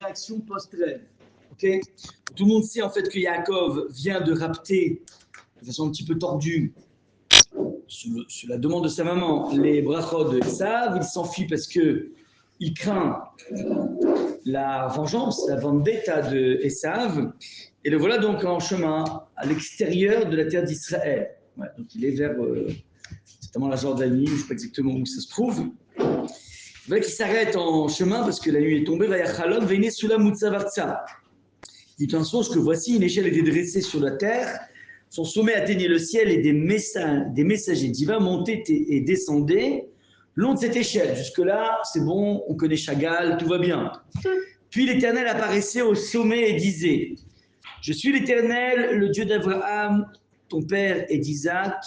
réaction post-rêve. Okay, tout le monde sait en fait que Yaakov vient de rapter de façon un petit peu tordue, sur la demande de sa maman, les brachot de Esav. Il s'enfuit parce qu'il craint la vengeance, la vendetta de Esav. Et le voilà donc en chemin à l'extérieur de la terre d'Israël. Ouais, donc il est vers notamment la Jordanie, je ne sais pas exactement où ça se trouve. Vous voyez qu'il s'arrête en chemin parce que la nuit est tombée. Vayachalom veine sous la mutzavartza. Il dit un songe que voici une échelle était dressée sur la terre, son sommet atteignait le ciel et des messagers divins montaient et descendaient le long de cette échelle. Jusque-là, c'est bon, on connaît Chagall, tout va bien. Puis l'Éternel apparaissait au sommet et disait: je suis l'Éternel, le Dieu d'Abraham, ton père, et d'Isaac.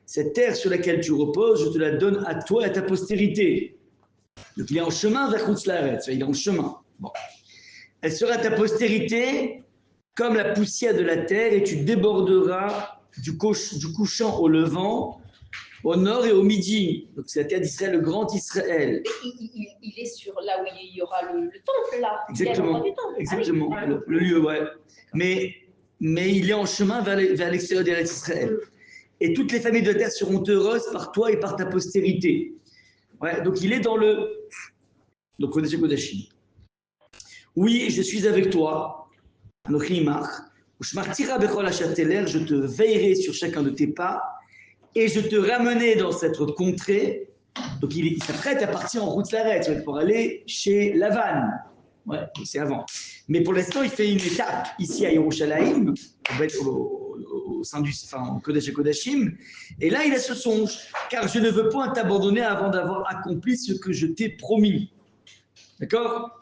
Cette terre sur laquelle tu reposes, je te la donne à toi et à ta postérité. Donc il est en chemin vers Khutzlaretz, il est en chemin. Bon. Elle sera ta postérité comme la poussière de la terre et tu déborderas du couchant au levant, au nord et au midi. Donc c'est la terre d'Israël, le grand Israël. Il est sur là où il y aura le temple, là. Exactement, il y a du temple. exactement, Ah, oui. le lieu, ouais. Mais il est en chemin vers l'extérieur d'Israël. Et toutes les familles de la terre seront heureuses par toi et par ta postérité. Ouais, donc il est dans le... Donc Kodesh Kodashim. Oui, je suis avec toi, je te veillerai sur chacun de tes pas et je te ramenerai dans cette contrée. Donc il s'apprête à partir en route l'arrête pour aller chez Lavan. Ouais, c'est avant. Mais pour l'instant, il fait une étape ici à Yerushalayim, au sein du Kodesh Kodashim. Et là, il a ce songe, car je ne veux point t'abandonner avant d'avoir accompli ce que je t'ai promis. D'accord?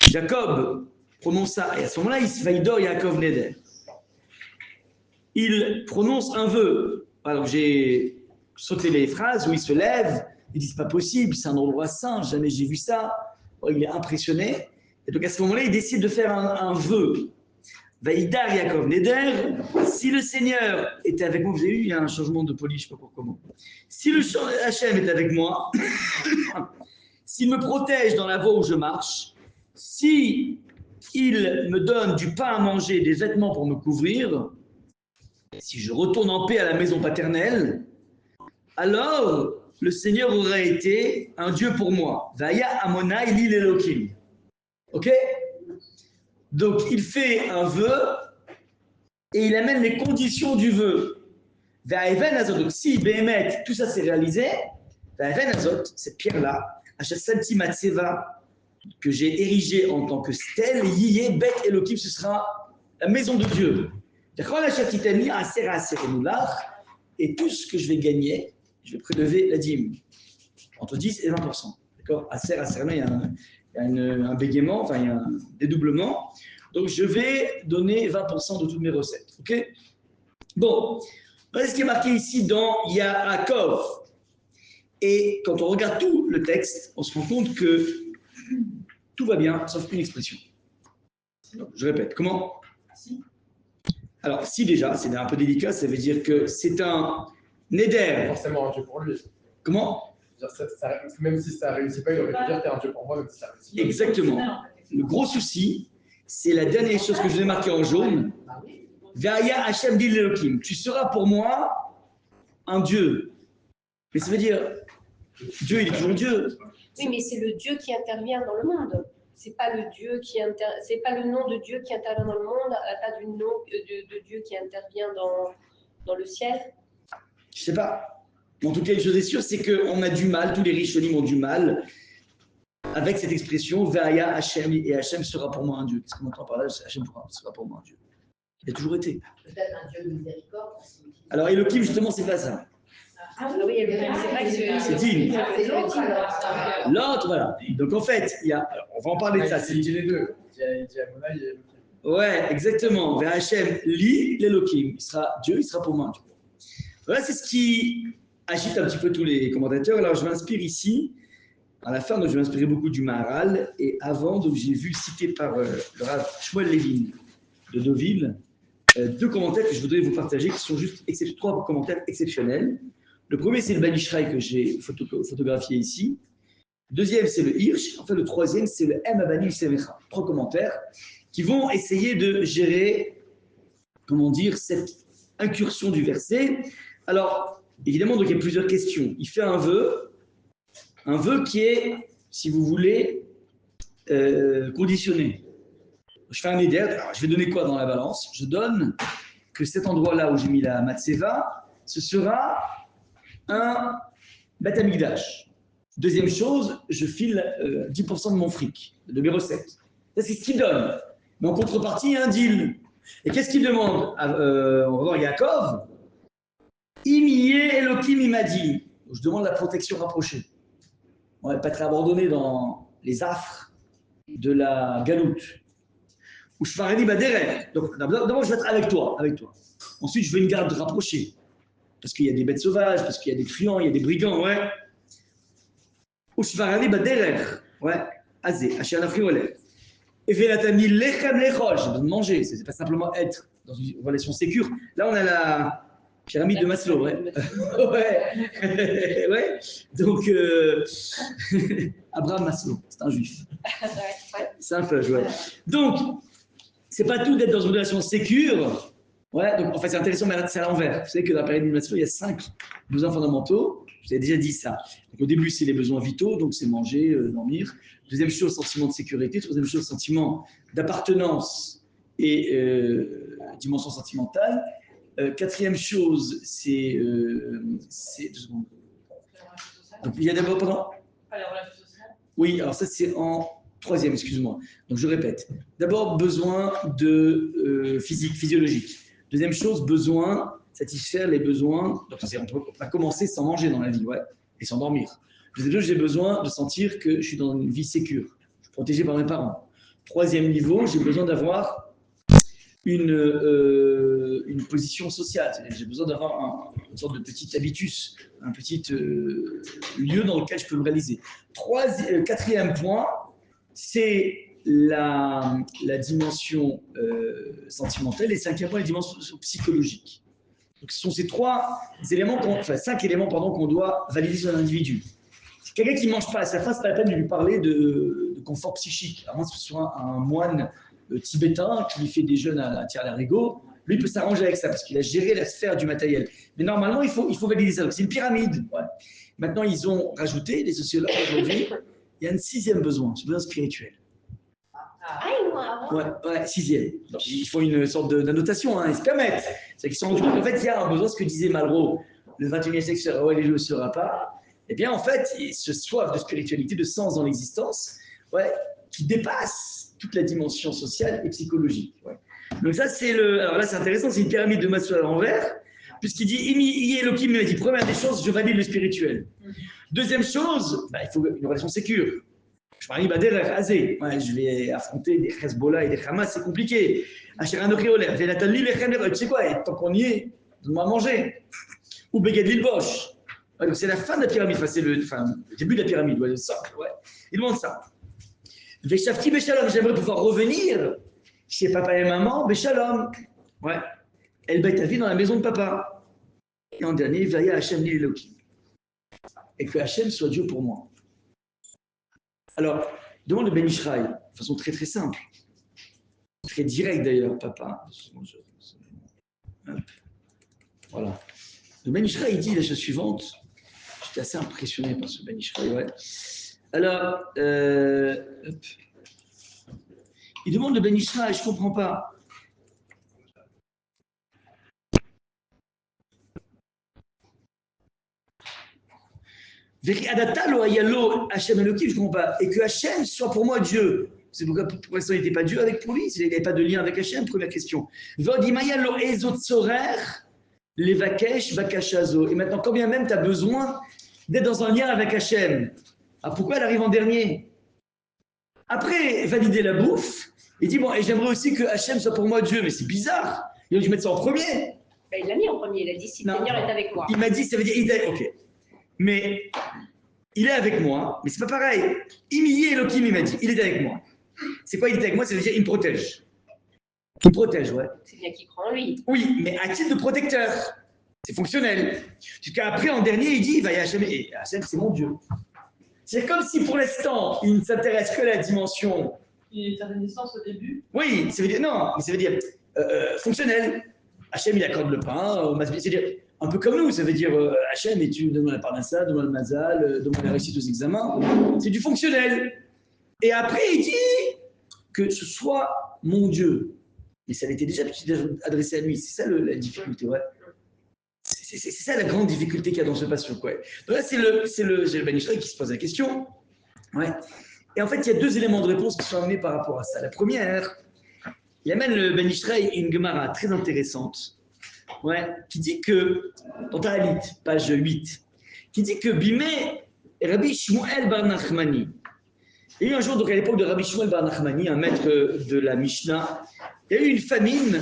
Jacob prononce ça, et à ce moment-là, il se vaïdor Yaakov Neder. Il prononce un vœu. Alors j'ai sauté les phrases où il se lève, il dit c'est pas possible, c'est un endroit saint, jamais j'ai vu ça. Il est impressionné. Et donc à ce moment-là, il décide de faire un vœu. Vaïdar Yaakov Neder, si le Seigneur était avec moi, vous avez vu, il y a un changement de police, je ne sais pas comment. Si le Hachem est avec moi, s'il me protège dans la voie où je marche, si il me donne du pain à manger, des vêtements pour me couvrir, si je retourne en paix à la maison paternelle, alors le Seigneur aurait été un Dieu pour moi. Vaya Amonai Lil Elohim. Ok? Donc il fait un vœu et il amène les conditions du vœu. Va'even azot. Donc si Béhémet, tout ça s'est réalisé, Va'even azot, cette pierre-là, Asher Santi Matseva, que j'ai érigée en tant que stèle, Yiyé Bet Elohim, ce sera la maison de Dieu. Et tout ce que je vais gagner, je vais prélever la dîme, entre 10 et 20%. D'accord? Aser, il y a un bégaiement, enfin il y a un dédoublement. Donc je vais donner 20% de toutes mes recettes. Ok? Bon, voilà ce qui est marqué ici dans Yaakov. Et quand on regarde tout le texte, on se rend compte que tout va bien, sauf une expression. Je répète, comment? Alors, si déjà, c'est un peu délicat, ça veut dire que c'est un Neder. Forcément un Dieu pour lui. Comment? Même si ça ne réussit pas, il aurait pu dire t'es un Dieu pour moi, même si ça réussit. Exactement. Le gros souci, c'est la dernière chose que je vais marquer en jaune. Ve'aya Hashem Dil Elohim. Tu seras pour moi un Dieu. Mais ça veut dire, Dieu, il est toujours Dieu. Oui, mais c'est le Dieu qui intervient dans le monde. C'est pas le Dieu c'est pas le nom de Dieu qui intervient dans le monde, pas du nom de Dieu qui intervient dans le ciel. Je sais pas. En tout cas, une chose est sûre, c'est qu'on a du mal, tous les rishonim ont du mal avec cette expression Ve'aya Hashem, et Hashem sera pour moi un Dieu. Qu'est-ce qu'on entend par là? Hashem sera pour moi un Dieu. Il a toujours été. Peut-être un Dieu de miséricorde. Alors, Elohim, justement, c'est pas ça. Ah oui, c'est vrai que C'est digne. C'est l'autre alors. L'autre, voilà. Donc en fait, alors, on va en parler de ça. Il dit les deux. Il dit Amonai et Elohim. Ouais, exactement. Vers Hachem, li l'Elohim. Il sera Dieu, il sera pour moi. Voilà, c'est ce qui agite un petit peu tous les commentateurs. Alors je m'inspire ici, à la fin, donc, je m'inspirais beaucoup du Maharal. Et avant, donc j'ai vu cité par le Rav Shmuel Levin de Deauville, deux commentaires que je voudrais vous partager, qui sont juste trois commentaires exceptionnels. Le premier, c'est le Bani Ishraï que j'ai photographié ici. Deuxième, c'est le Hirsch. Enfin, le troisième, c'est le M. Abanim Semecha. 3 commentaires qui vont essayer de gérer, comment dire, cette incursion du verset. Alors, évidemment, donc, il y a plusieurs questions. Il fait un vœu qui est, si vous voulez, conditionné. Je fais un éder. Alors, je vais donner quoi dans la balance? Je donne que cet endroit-là où j'ai mis la Matseva, ce sera un Beth Amikdash. Deuxième chose, je file 10% de mon fric, de mes recettes. Ça, c'est ce qu'il donne. Mais en contrepartie, il y a un deal. Et qu'est-ce qu'il demande? On va voir Yaakov. Imiye Elohim imadi. Je demande la protection rapprochée. On ne va pas être abandonné dans les affres de la galoute. Ou je ferai des badérets. Donc d'abord, je vais être avec toi. Ensuite, je veux une garde rapprochée. Parce qu'il y a des bêtes sauvages, parce qu'il y a des truands, il y a des brigands, ouais. Ou je ferai des badérets. Ouais. Azé, Hachanafri Olé. Et Vélatami Lechem Lechol. J'ai besoin de manger. C'est pas simplement être dans une relation sécure. Là, on a la pyramide de Maslow, ouais. Ouais. Ouais. Donc, Abraham Maslow, c'est un juif. C'est un feuge, ouais. Donc, c'est pas tout d'être dans une relation sécure. Ouais, donc en fait, c'est intéressant, mais c'est à l'envers. Vous savez que dans la pyramide de Maslow, il y a 5 besoins fondamentaux. Je vous ai déjà dit ça. Donc, au début, c'est les besoins vitaux, donc c'est manger, dormir. Deuxième chose, sentiment de sécurité. Troisième chose, sentiment d'appartenance et dimension sentimentale. Quatrième chose, c'est 2 secondes. Donc, il y a d'abord, pardon? Oui, alors ça, c'est en troisième, excuse-moi. Donc, je répète. D'abord, besoin de physiologique. Deuxième chose, besoin, satisfaire les besoins. Donc, on peut pas commencer sans manger dans la vie, ouais, et sans dormir. Deuxième chose, j'ai besoin de sentir que je suis dans une vie sécure. Je suis protégé par mes parents. Troisième niveau, j'ai besoin d'avoir une position sociale. J'ai besoin d'avoir une sorte de petit habitus, un petit lieu dans lequel je peux me réaliser. Quatrième point, c'est la dimension sentimentale et cinquième point, la dimension psychologique. Donc, ce sont ces 5 éléments qu'on doit valider sur un individu. Quelqu'un qui ne mange pas à sa faim, c'est pas la peine de lui parler de confort psychique, à moins que ce soit un moine tibétain qui lui fait des jeûnes à tire-larigot. Lui, il peut s'arranger avec ça parce qu'il a géré la sphère du matériel. Mais normalement, il faut valider ça. C'est une pyramide. Ouais. Maintenant, ils ont rajouté, les sociologues aujourd'hui, il y a un 6e besoin, ce besoin spirituel. Ouais, 6e. Donc, il faut une sorte d'annotation, hein, ils se permettent. C'est qu'ils se sont rendus compte qu'en fait, il y a un besoin, ce que disait Malraux, le 21e siècle sera, ouais, les jeux ne sera pas. Eh bien, en fait, ce soif de spiritualité, de sens dans l'existence, ouais, qui dépasse toute la dimension sociale et psychologique. Ouais. Donc ça, alors là, c'est intéressant, c'est une pyramide de Maslow à l'envers, puisqu'il dit, Imi Elohim, il m'a dit, première des choses, je valide le spirituel. Deuxième chose, il faut une relation sécure. Je m'arrive à dire, je vais affronter des Hezbollah et des Hamas, c'est compliqué. Tu sais quoi, tant qu'on y est, donne-moi à manger. Ou Beged Lilbosh. Donc c'est la fin de la pyramide, c'est le début de la pyramide, ouais, le socle, ouais. Il demande ça. Veshavti Beshalom, j'aimerais pouvoir revenir chez papa et maman, Beshalom. Ouais. Elle bête ta vie dans la maison de papa. Et en dernier, Vaya Hashem Li Elohim. Et que Hashem soit Dieu pour moi. Alors, demande le Ben Ishraï, de façon très très simple. Très directe d'ailleurs, papa. Voilà. Le Ben Ishraï, il dit la chose suivante. J'étais assez impressionné par ce Ben Ishraï, ouais. Alors, il demande le Ben Ishraï, je ne comprends pas. Hashem Elohim, je ne comprends pas. Et que Hashem soit pour moi Dieu. C'est pourquoi pour l'instant il n'était pas Dieu avec pour lui, il n'avait pas de lien avec Hashem, première question. Et maintenant, quand bien même tu as besoin d'être dans un lien avec Hashem, pourquoi elle arrive en dernier? Après, valider la bouffe, il dit, bon, et j'aimerais aussi que Hashem soit pour moi Dieu, mais c'est bizarre. Il a dû mettre ça en premier. Il l'a mis en premier, il a dit, si le Seigneur est avec moi. Il m'a dit, ça veut dire, ok. Mais il est avec moi, mais c'est pas pareil. Imiye Elohim, il m'a dit, il est avec moi. C'est quoi il est avec moi? Ça veut dire il me protège. Il me protège, ouais. C'est bien qu'il croit en lui. Oui, mais à titre de protecteur. C'est fonctionnel. Jusqu'à après, en dernier, il dit, va y Hashem, et Hashem, c'est mon Dieu. C'est comme si pour l'instant, il ne s'intéresse que à la dimension. Il y a une naissance au début. Oui, ça veut dire, non, mais ça veut dire fonctionnel. Hachem, il accorde le pain au masbih. C'est-à-dire, un peu comme nous, ça veut dire Hachem, et tu donnes-moi la parnassa, donne-moi le mazal, donne-moi la réussite aux examens. C'est du fonctionnel. Et après, il dit que ce soit mon Dieu. Mais ça l'était déjà adressé à lui. C'est ça la difficulté, ouais. C'est ça la grande difficulté qu'il y a dans ce passage, quoi. Donc là, c'est le Ben Ishraï qui se pose la question. Ouais. Et en fait, il y a deux éléments de réponse qui sont amenés par rapport à ça. La première, il amène le Ben Ishraï une Gemara très intéressante, ouais, qui dit que, dans Ta'alit, page 8, qui dit que Bimé Rabbi Shmuel bar Nachmani. Il y a eu un jour, donc à l'époque de Rabbi Shmuel bar Nachmani, un maître de la Mishnah, il y a eu une famine,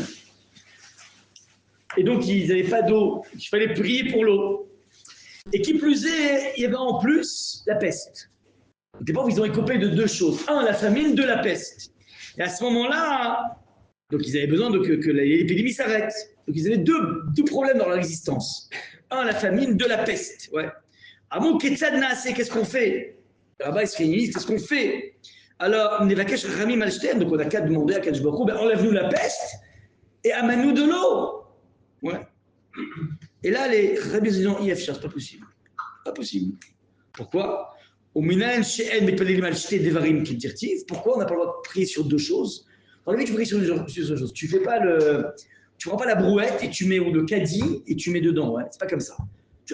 et donc ils n'avaient pas d'eau, il fallait prier pour l'eau. Et qui plus est, il y avait en plus la peste. D'abord, ils ont écopé de deux choses. Un, la famine, deux, la peste. Et à ce moment-là, donc ils avaient besoin que l'épidémie s'arrête. Donc ils avaient deux problèmes dans leur existence. Un, la famine, deux, la peste. Ouais. Amon Ketzadna, c'est qu'est-ce qu'on fait? Là-bas, ils se réunissent, qu'est-ce qu'on fait? Alors, Nevakesh Rami Malshter, donc on n'a qu'à demander à Kadosh Baruch Hu, ben enlève-nous la peste et amène-nous de l'eau. Ouais. Et là, les rabbis disent non, c'est pas possible. Pas possible. Pourquoi? Pourquoi on n'a pas le droit de prier sur deux choses? Dans la vie, tu pries sur deux choses. Tu prends pas la brouette et tu mets ou le caddie et tu mets dedans. Ouais, c'est pas comme ça.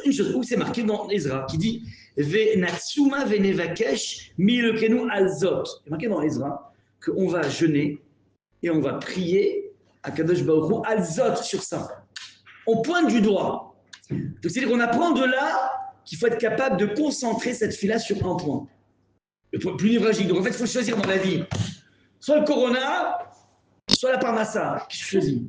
Une chose où c'est marqué dans Ezra qui dit Ve'natsuma ve'nevakesh milokenu alzot. C'est marqué dans Ezra qu'on va jeûner et on va prier à Kadosh Baruch Hu alzot sur ça. On pointe du doigt. Donc c'est-à-dire qu'on apprend de là qu'il faut être capable de concentrer cette fille-là sur un point. Le point plus névralgique. Donc en fait, il faut choisir dans la vie. Soit le Corona, soit la Parnassa. Qu'est-ce que je choisis?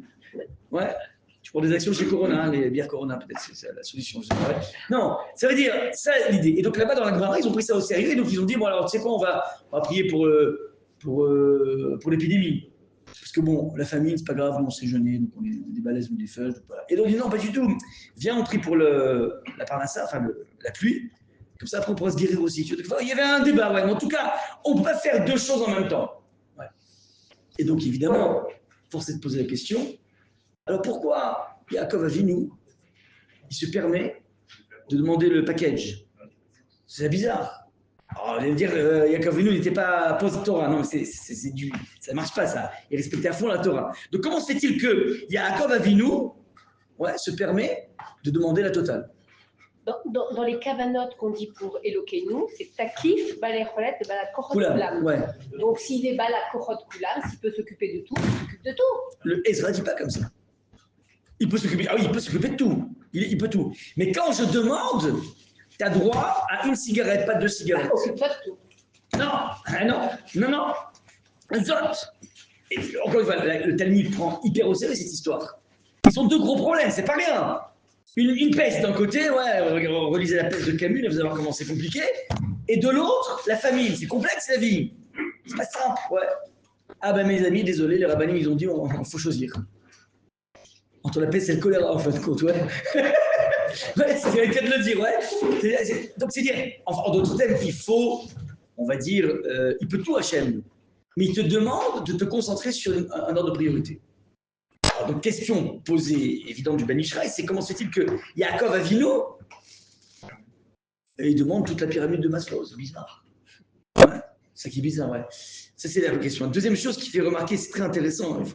Ouais. Tu prends des actions chez Corona, les bières Corona, peut-être c'est la solution. Je sais pas. Non, ça veut dire, ça l'idée. Et donc là-bas, dans la Gemara, ils ont pris ça au sérieux. Et donc ils ont dit, bon alors, tu sais quoi, on va prier pour l'épidémie. Parce que bon, la famine, c'est pas grave, on s'est jeûné, donc on est des balaises ou des feuilles. Et donc ils disent, non, pas du tout. Viens, on prie pour la Parnassa, enfin la pluie. Comme ça, après, on pourra se guérir aussi. Il y avait un débat, ouais. Mais en tout cas, on ne peut pas faire deux choses en même temps. Ouais. Et donc, évidemment, force est de poser la question. Alors pourquoi Yaakov Avinu, il se permet de demander le package? C'est bizarre. Alors, vous allez me dire, Yaakov Avinu n'était pas post-Torah. Non, ça ne marche pas ça. Il respectait à fond la Torah. Donc comment se fait-il que Yaakov Avinu se permet de demander la totale? Dans les cavanotes qu'on dit pour Elokeinu, c'est Takif, Balacholet et Balakochot Kulam. Ouais. Donc s'il est Balakochot Kulam, s'il peut s'occuper de tout, il s'occupe de tout. Le Ezra ne dit pas comme ça. Il peut s'occuper, il peut s'occuper de tout. Il peut tout. Mais quand je demande, tu as droit à une cigarette, pas deux cigarettes. Occupe-toi de tout. Non. Zot. Et encore une fois, le Talmud prend hyper au sérieux cette histoire. Ils sont deux gros problèmes, c'est pas rien. Une peste d'un côté, relisez la peste de Camus, vous allez voir comment c'est compliqué. Et de l'autre, la famine. C'est complexe la vie. C'est pas simple, ouais. Ah ben mes amis, désolé, les rabbinim, ils ont dit, il faut choisir. Entre la peste et le choléra, en fin de compte, ouais. Ouais, c'est le cas de le dire, ouais. Donc c'est dire, en d'autres termes, il faut, on va dire, il peut tout Hachem, mais il te demande de te concentrer sur un ordre de priorité. Alors, donc question posée évidente du Ben Ishraï, c'est comment se fait-il que Yaakov Avinu, et il demande toute la pyramide de Maslow, c'est bizarre. Ouais, c'est qui est bizarre, ouais. Ça, c'est la question. Deuxième chose qui fait remarquer, c'est très intéressant, il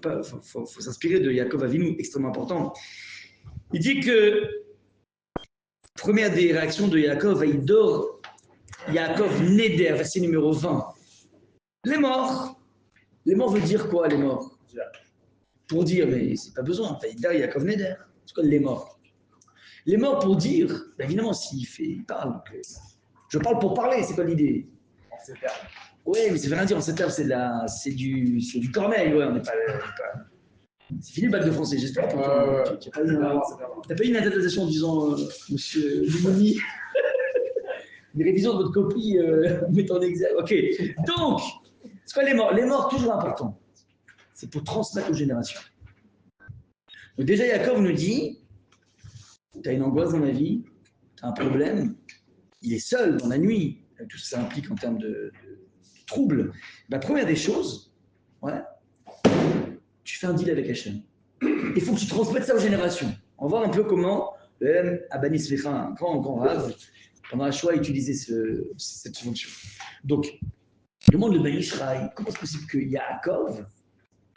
faut s'inspirer de Yaakov Avinu, extrêmement important. Il dit que, première des réactions de Yaakov, il dort, Yaakov Neder, verset numéro 20. Les morts. Les morts veut dire quoi, les morts? Pour dire, mais c'est pas besoin, Yaakov Neder. C'est quoi les morts? Les morts pour dire, évidemment, il parle. Donc, je parle pour parler, c'est quoi l'idée? Oui, mais ça veut rien dire en ces termes, c'est du Corneille, ouais, on n'est pas. C'est fini le bac de français, j'espère. Tu n'as pas eu une interprétation en disant, monsieur Limoni, une révision de votre copie mettant en exergue. Ok, donc, c'est quoi les morts? Les morts, toujours important. C'est pour transmettre aux générations. Donc déjà, Yaakov nous dit, tu as une angoisse dans la vie, tu as un problème, il est seul dans la nuit, avec tout ce que ça implique en termes de troubles, la première des choses, ouais, tu fais un deal avec Hachem. Il faut que tu transmettes ça aux générations. On va voir un peu comment le Abani Slicha, un grand rave, pendant la Shoah, utilisait cette fonction. Donc, demande le Bani Israël, comment est-ce possible que Yaakov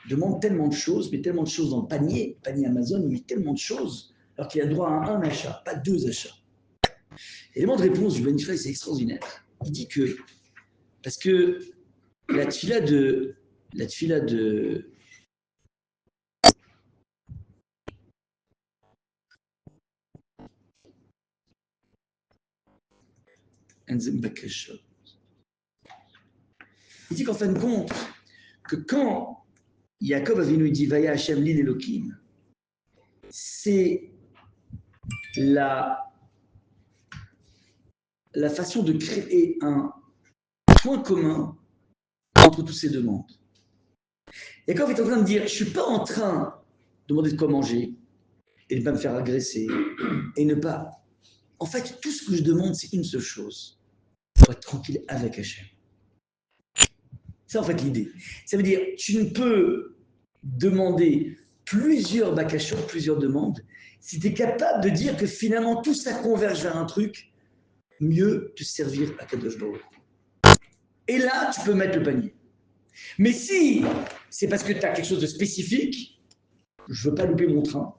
demande tellement de choses, met tellement de choses dans le panier Amazon, il met tellement de choses, alors qu'il a droit à un achat, pas 2 achats. L'élément de réponse du Bani Israël, c'est extraordinaire. Il dit que, parce que la tfila de il dit qu'en fin de compte, que quand Yaakov Avinu dit Vaya Hashem Lil Elohim, c'est la façon de créer un point commun entre toutes ces demandes. Yaakov est en train de dire, je ne suis pas en train de demander de quoi manger et de ne pas me faire agresser et ne pas... En fait, tout ce que je demande, c'est une seule chose, pour être tranquille avec Hachem. C'est en fait l'idée. Ça veut dire, tu ne peux demander plusieurs bakashot, plusieurs demandes, si tu es capable de dire que finalement tout ça converge vers un truc, mieux te servir à Kadosh Baruch. Et là, tu peux mettre le panier. Mais si c'est parce que tu as quelque chose de spécifique, je ne veux pas louper mon train.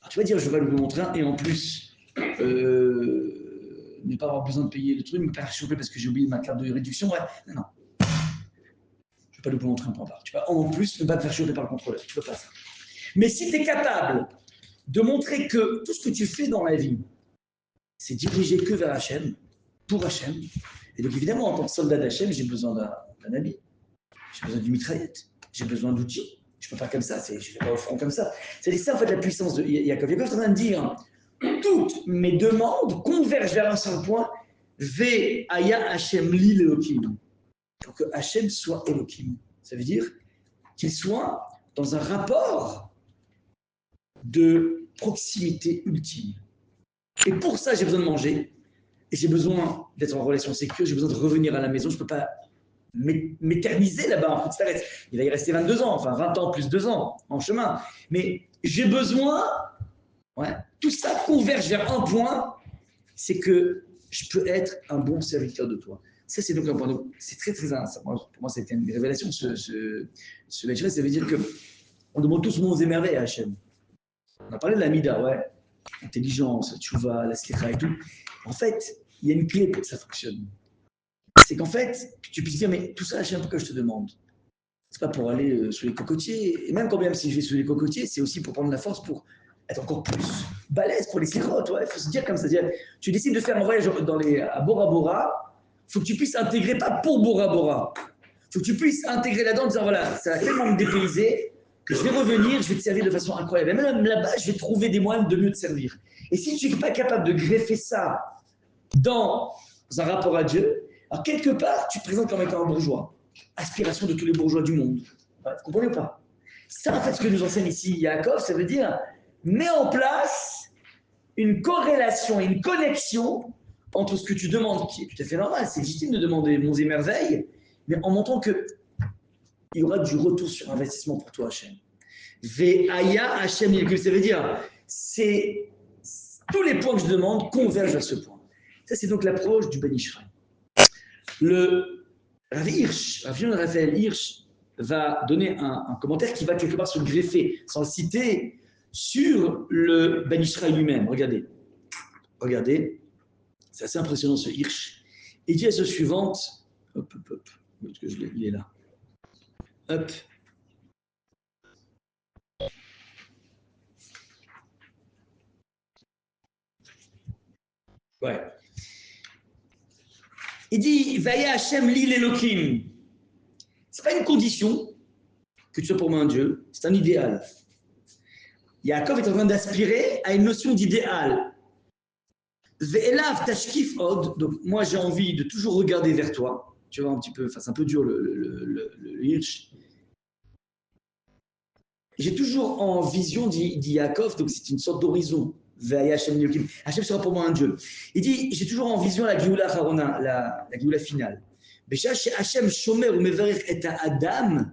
Alors, tu vas dire, je ne veux pas louper mon train, et en plus, ne pas avoir besoin de payer le truc, me faire choper parce que j'ai oublié ma carte de réduction. Ouais, non. Je ne veux pas louper mon train, point barre. Tu vas en plus ne pas te faire choper par le contrôleur. Tu ne peux pas ça. Mais si tu es capable de montrer que tout ce que tu fais dans la vie, c'est dirigé que vers Hachem, pour Hachem. Et donc évidemment, en tant que soldat d'Hachem, j'ai besoin d'un habit, j'ai besoin d'une mitraillette, j'ai besoin d'outils. Je ne peux pas comme ça, je ne vais pas au front comme ça. C'est ça en fait la puissance de Yaakov. Yaakov est en train de dire, toutes mes demandes convergent vers un seul point, Ve Aya Hachem Li Elohim. Pour que Hachem soit Elohim. Ça veut dire qu'il soit dans un rapport de proximité ultime. Et pour ça, j'ai besoin de manger, et j'ai besoin d'être en relation sécure, j'ai besoin de revenir à la maison, je ne peux pas m'éterniser là-bas en fait. Il va y rester 22 ans, enfin 20 ans plus 2 ans en chemin. Mais j'ai besoin, tout ça converge vers un point, c'est que je peux être un bon serviteur de toi. Ça, c'est donc un point de vue. C'est très, très pour moi, c'était une révélation, ce Bechel. Ça veut dire qu'on demande tous monts et merveilles à Hachem. On a parlé de la Mida, intelligence, la tchouva, la slicha et tout. En fait, il y a une clé pour que ça fonctionne. C'est qu'en fait, tu puisses dire, mais tout ça, Hachem, pourquoi je te demande? C'est pas pour aller sous les cocotiers. Et même quand même si je vais sous les cocotiers, c'est aussi pour prendre la force pour être encore plus balèze pour les slichot. Il faut se dire comme ça. Tu décides de faire un voyage à Bora Bora, il faut que tu puisses intégrer, pas pour Bora Bora, il faut que tu puisses intégrer là-dedans en disant, voilà, ça va tellement me dépayser que je vais revenir, je vais te servir de façon incroyable. Et même là-bas, je vais trouver des moyens de mieux te servir. Et si tu n'es pas capable de greffer ça dans un rapport à Dieu, alors quelque part, tu te présentes comme étant un bourgeois. Aspiration de tous les bourgeois du monde. Vous comprenez ou pas? Ça, en fait, ce que nous enseigne ici Yaakov, ça veut dire, mets en place une corrélation, une connexion entre ce que tu demandes, qui est tout à fait normal, c'est légitime de demander monts et merveilles, mais en montrant qu'il y aura du retour sur investissement pour toi, Hachem. Ve'aya Hachem, ça veut dire, c'est tous les points que je demande convergent à ce point. Ça, c'est donc l'approche du Bani Israël. Le Rav Hirsch, Raphaël Hirsch, va donner un commentaire qui va quelque part se greffer, sans le citer, sur le Bani Israël lui-même. Regardez, c'est assez impressionnant ce Hirsch. Il dit la chose suivante, hop, est-ce que il est là, hop. Il dit, Vaya Hashem li l'Elohim. Ce n'est pas une condition que tu sois pour moi un Dieu, c'est un idéal. Yaakov est en train d'aspirer à une notion d'idéal. Ve'elav tashkif od, donc moi j'ai envie de toujours regarder vers toi. Tu vois un petit peu, enfin c'est un peu dur le Hirsch. J'ai toujours en vision, dit Yaakov, donc c'est une sorte d'horizon. Ve'aya Hashem Elokim. Hashem sera pour moi un Dieu. Il dit, j'ai toujours en vision la Géoula Harona, la Géoula finale. Besha Hashem Shomer ou Mevarech et Adam,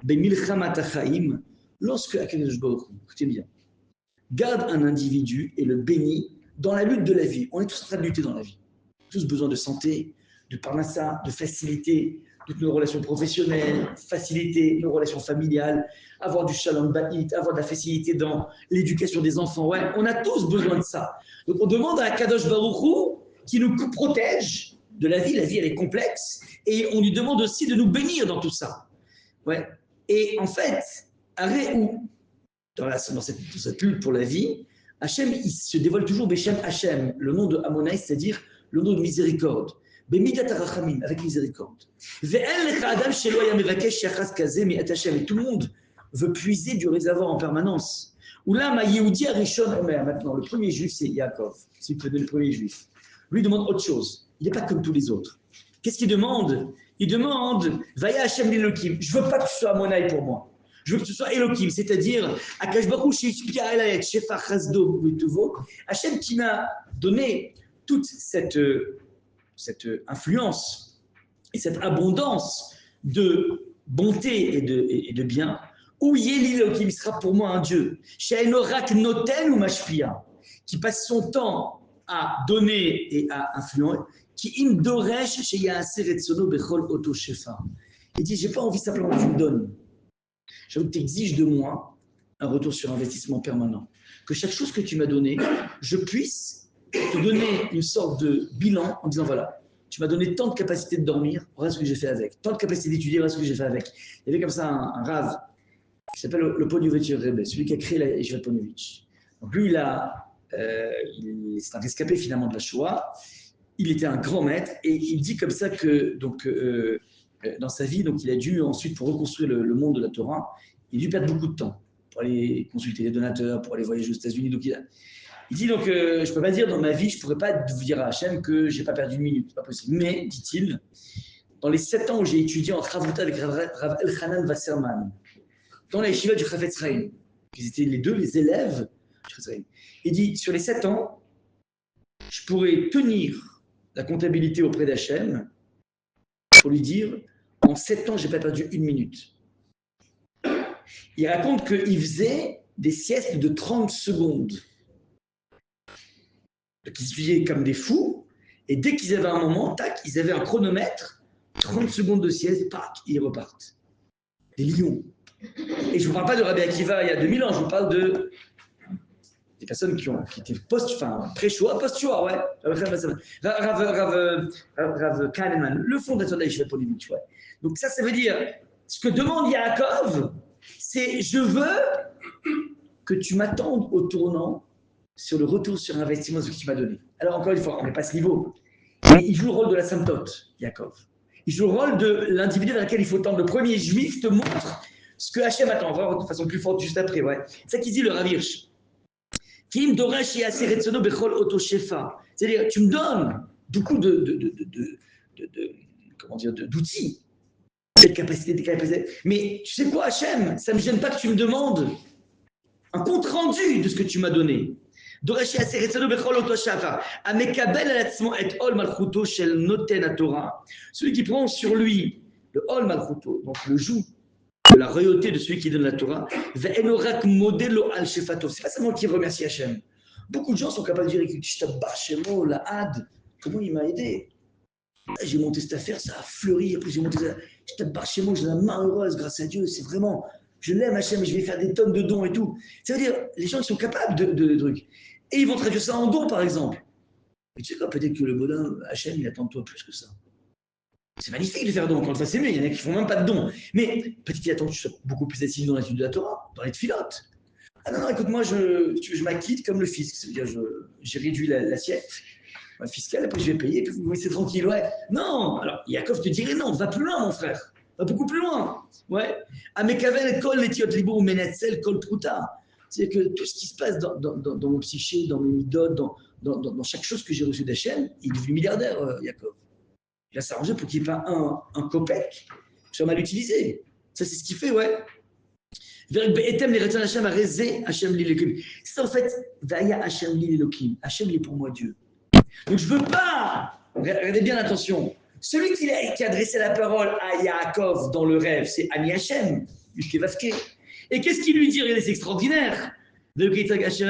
Bemilchamat Achaim, lorsque Akadosh Baruch Hu, écoutez bien, garde un individu et le bénit dans la lutte de la vie. On est tous en train de lutter dans la vie. Tous besoin de santé, de parnassa, de facilité, toutes nos relations professionnelles, faciliter nos relations familiales, avoir du shalom ba'it, avoir de la facilité dans l'éducation des enfants. Ouais, on a tous besoin de ça. Donc on demande à Kadosh Baruch Hu qui nous protège de la vie. La vie, elle est complexe. Et on lui demande aussi de nous bénir dans tout ça. Ouais. Et en fait, à Réhou, dans cette lutte pour la vie, Hachem, il se dévoile toujours Beshem Hachem, le nom de Amonai, c'est-à-dire le nom de miséricorde. Bemidat Arachamim, avec miséricorde. Et tout le monde veut puiser du réservoir en permanence. Ou là, ma Yehudi Arishon Omer, maintenant, le premier juif, c'est Yaakov, c'est le premier juif. Lui demande autre chose. Il n'est pas comme tous les autres. Qu'est-ce qu'il demande? Il demande, Vaya Hachem l'Elokim, je ne veux pas que tu sois Amonai pour moi. Je veux que tu sois Elokim, c'est-à-dire, Akash Baruch Hu, Shefa Chasdo, Hachem qui m'a donné toute cette influence et cette abondance de bonté et de bien, où Yélilokim sera pour moi un Dieu, She'enorak Noten ou Mashpia, qui passe son temps à donner et à influencer, qui imdoresh She'yaaser etzono bechol oto shefa. Il dit, j'ai pas envie simplement que tu me donnes. J'ai envie que tu exiges de moi un retour sur investissement permanent. Que chaque chose que tu m'as donnée, je puisse te donner une sorte de bilan en disant, voilà, tu m'as donné tant de capacité de dormir, voilà ce que j'ai fait avec. Tant de capacité d'étudier, voilà ce que j'ai fait avec. Il y avait comme ça un rave qui s'appelle le Ponovitch Rebbe, celui qui a créé la Yeshiva Ponovitch. Donc lui, c'est un rescapé finalement de la Shoah. Il était un grand maître et il dit comme ça que dans sa vie, donc il a dû ensuite, pour reconstruire le monde de la Torah, il a dû perdre beaucoup de temps pour aller consulter les donateurs, pour aller voyager aux États-Unis. Donc il dit donc, je ne peux pas dire dans ma vie, je ne pourrais pas vous dire à Hachem que je n'ai pas perdu une minute, c'est pas possible. Mais, dit-il, dans les 7 ans où j'ai étudié en Chavruta avec Rav Elchanan Wasserman, dans la yeshiva du Chafetz Chaim, ils étaient les deux les élèves du Chafetz Chaim, il dit, sur les 7 ans, je pourrais tenir la comptabilité auprès d'Hachem pour lui dire, en 7 ans, je n'ai pas perdu une minute. Il raconte qu'il faisait des siestes de 30 secondes. Donc ils étudiaient comme des fous, et dès qu'ils avaient un moment, tac, ils avaient un chronomètre, 30 secondes de sieste, tac, ils repartent. Des lions. Et je ne vous parle pas de Rabbi Akiva il y a 2000 ans, je vous parle des personnes qui étaient pré-Shoah, post-Shoah, ouais. Rav Kahneman, le fondateur de la Yeshiva Ponovitch, ouais. Donc ça veut dire, ce que demande Yaakov, c'est je veux que tu m'attendes au tournant sur le retour sur investissement de ce que tu m'as donné. Alors encore une fois, on n'est pas à ce niveau. Mais il joue le rôle de la symptote, Yaakov. Il joue le rôle de l'individu dans lequel il faut tendre. Le premier juif te montre ce que Hachem attend. On va voir de façon plus forte juste après. Ouais. C'est ça qu'il dit le Rav Hirsch. C'est-à-dire, tu me donnes beaucoup d'outils, des capacités. Mais tu sais quoi, Hachem, ça ne me gêne pas que tu me demandes un compte rendu de ce que tu m'as donné. Celui qui prend sur lui le Ol Malchuto, donc le joug de la royauté de celui qui donne la Torah, c'est pas seulement qui remercie Hachem. Beaucoup de gens sont capables de dire la Had, comment il m'a aidé. J'ai monté cette affaire, ça a fleuri, après j'ai monté ça. Je j'ai la main heureuse grâce à Dieu, c'est vraiment, je l'aime Hachem et je vais faire des tonnes de dons et tout. Ça veut dire, les gens qui sont capables de trucs. Et ils vont traduire ça en dons, par exemple. Mais tu sais quoi, peut-être que le bonhomme, Hachem, il attend de toi plus que ça. C'est magnifique de faire don. Quand on c'est mieux, il y en a qui ne font même pas de dons. Mais peut-être qu'il attend que tu sois beaucoup plus assis dans l'étude de la Torah, dans les tfilotes. Ah non, écoute, moi, je m'acquitte comme le fisc. C'est-à-dire, j'ai réduit l'assiette fiscale, après je vais payer, et puis vous laissez tranquille. Ouais. Non, alors Yaakov te dirait non, va plus loin, mon frère. Va beaucoup plus loin. Ouais. Amekavel kol letiot libo menetzel kol pruta. C'est-à-dire que tout ce qui se passe dans mon psyché, dans mes midotes, dans chaque chose que j'ai reçue d'Hachem, il est devenu milliardaire, Yaakov. Il va s'arranger pour qu'il n'y ait pas un copec soit mal utilisé. Ça, c'est ce qu'il fait, ouais. Etem les retin Hachem a rezé Hachem l'Elokim. C'est en fait, Vaya Hachem l'Elokim. Hachem il est pour moi Dieu. Donc je ne veux pas, regardez bien attention, celui qui a adressé la parole à Yaakov dans le rêve, c'est Ani Hachem, Vavke. Et qu'est-ce qu'il lui dit? C'est extraordinaire. Qu'est-ce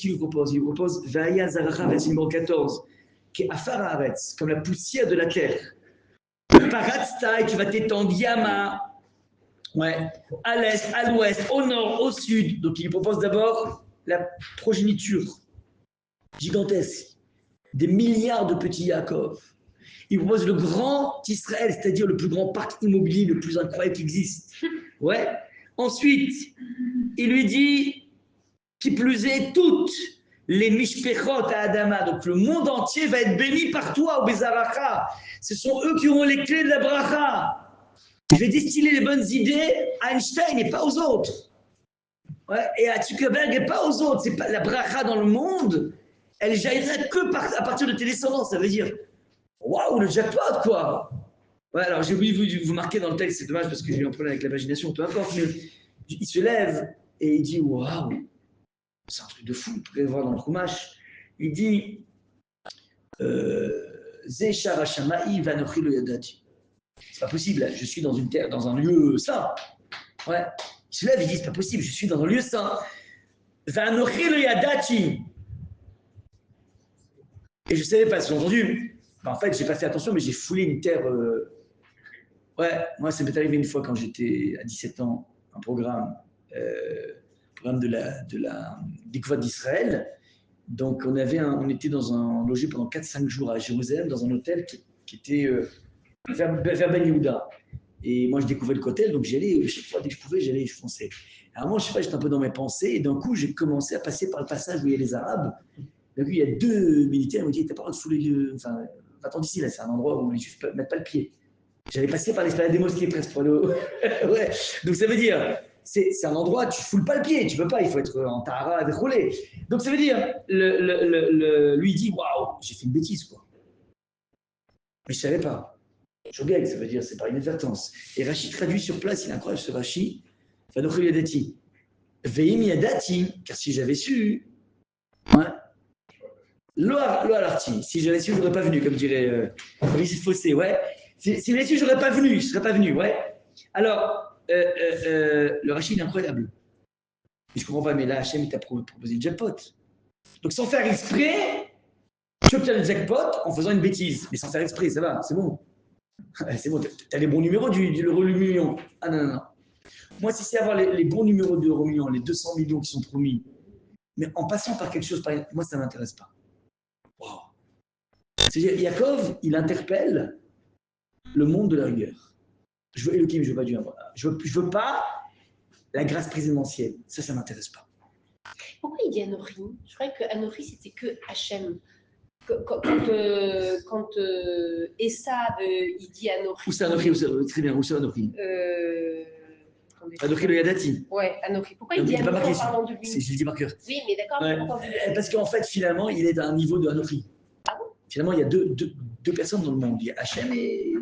qu'il lui propose? Il lui propose Vaya Zaracha, verset numéro 14, qui est Afar Haaretz, comme la poussière de la terre. Paratzta, et tu vas t'étendre Yama, ouais, à l'est, à l'ouest, au nord, au sud. Donc il lui propose d'abord la progéniture gigantesque, des milliards de petits Yaakov. Il propose le grand Israël, c'est-à-dire le plus grand parc immobilier, le plus incroyable qui existe. Ouais. Ensuite, il lui dit, qui plus est, toutes les Mishpechot à Adama, donc le monde entier va être béni par toi, au Bezaracha. Ce sont eux qui auront les clés de la bracha. Je vais distiller les bonnes idées à Einstein et pas aux autres. Ouais. Et à Zuckerberg et pas aux autres. C'est pas la bracha dans le monde, elle jaillira que à partir de tes descendants. Ça veut dire, waouh, le jackpot, quoi. Ouais, alors j'ai oublié de vous marquer dans le texte, c'est dommage parce que j'ai eu un problème avec la pagination, peu importe, mais il se lève et il dit, waouh, c'est un truc de fou, vous pouvez le voir dans le Chumash. Il dit, Zeshar Hashama'i vanochi lo yadati. C'est pas possible, je suis dans une terre, dans un lieu saint. Ouais. Il se lève, il dit, c'est pas possible, je suis dans un lieu saint. Vanochi lo yadati. Et je ne savais pas, j'ai entendu. En fait, j'ai pas fait attention, mais j'ai foulé une terre. Ouais, moi, ça m'est arrivé une fois quand j'étais à 17 ans, un programme de la découverte d'Israël. Donc, on était logé pendant 4-5 jours à Jérusalem, dans un hôtel qui était vers Ben Yehuda. Et moi, je découvrais le hôtel, donc j'allais, chaque fois, dès que je pouvais, je fonçais. Alors, moi, je sais pas, j'étais un peu dans mes pensées, et d'un coup, j'ai commencé à passer par le passage où il y a les Arabes. Donc, il y a 2 militaires, ils m'ont dit, t'as pas le droit de fouler le. Enfin, va-t'en d'ici, là, c'est un endroit où les Juifs ne mettent pas le pied. J'avais passé par l'esplanade des mosquées presque pour aller au... Ouais. Donc, ça veut dire, c'est un endroit, tu ne foules pas le pied, tu ne peux pas, il faut être en tahara, déroulé. Donc, ça veut dire, lui, il dit, waouh, j'ai fait une bêtise, quoi. Mais je ne savais pas. Shogeg, ça veut dire, c'est par inadvertance. Et Rachid traduit sur place, il est incroyable ce Rachid. Vanochi yadati. Veim yadati, car si j'avais su, ouais. Lo alarti, si j'avais su, je n'aurais pas venu, comme dirait Brigitte Fossé, ouais. Si j'avais su, je n'aurais pas venu, je ne serais pas venu, ouais. Alors, le Rachid est incroyable. Mais je ne comprends pas, mais là, Hachem, il t'a proposé le jackpot. Donc, sans faire exprès, tu obtiens le jackpot en faisant une bêtise. Mais sans faire exprès, ça va, c'est bon. C'est bon, tu as les bons numéros du l'euro million. Ah non, non, non. Moi, si c'est avoir les bons numéros de l'euro million, les 200 millions qui sont promis, mais en passant par quelque chose, moi, ça ne m'intéresse pas. Wow. C'est-à-dire, Yaakov, il interpelle le monde de la rigueur. Je veux Elohim, je veux pas Dieu. Je veux pas la grâce présidentielle. Ça m'intéresse pas. Pourquoi il dit Anochi? Je croyais que Anochi, c'était que Hachem. Quand Esav, il dit Anochi. Où c'est Anochi? Très bien, où c'est Anochi? Anochi le Yadati. Ouais, Anochi. Pourquoi il dit Anochi en parlant de lui? C'est Gilles Marqueur. Oui, mais d'accord. Ouais. Parce qu'en fait, finalement, il est à un niveau de Anochi. Ah bon? Finalement, il y a deux personnes dans le monde. Il y a Hachem et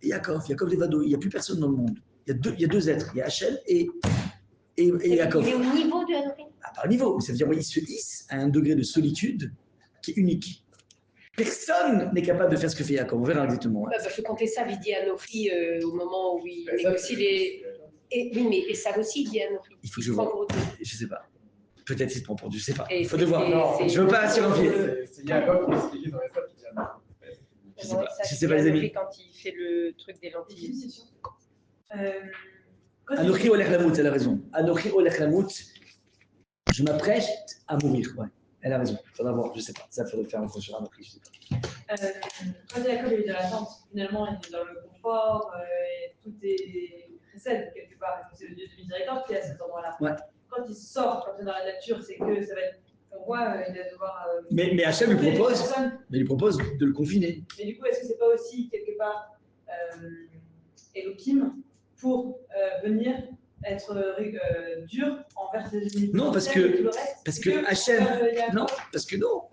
Yaakov. Yaakov Levado. Il n'y a plus personne dans le monde. Il y a deux êtres. Il y a Hachem et Yaakov. Il est au niveau de Anochi? Ah, par niveau. Ça veut dire qu'il se hisse à un degré de solitude qui est unique. Personne n'est capable de faire ce que fait Yaakov. On verra exactement. Bah, parce que quand Esav, il dit Anochi au moment où il négocie les... Oui, mais Esav aussi, il dit Anochi. Il faut que je vois. Je ne sais pas. Peut-être qu'il se prend pour Dieu, je ne sais pas. Il faut de voir. Non, je ne veux pas assurer un pied. C'est Yaakov qui explique dans les fautes qui dit Je sais pas les amis. Quand il fait le truc des lentilles. Anochi olech lamout, elle a raison. Anochi olech lamout, je m'apprête à mourir. Ouais, elle a raison. Il faudra voir, je ne sais pas. Ça faudrait faire un cours sur Anochi, je ne sais pas. Quand Jacob est dans l'attente, finalement, il est dans le confort, et tout est précède quelque part. C'est le Dieu de miséricorde qui est à cet endroit-là. Ouais. Quand il sort, quand il est dans la nature, c'est que ça va être. On voit, il va devoir. Mais Hachem lui propose de le confiner. Mais du coup, est-ce que c'est pas aussi quelque part Elohim pour venir être dur envers ses ennemis? Non, parce que Hachem. Non, parce que non,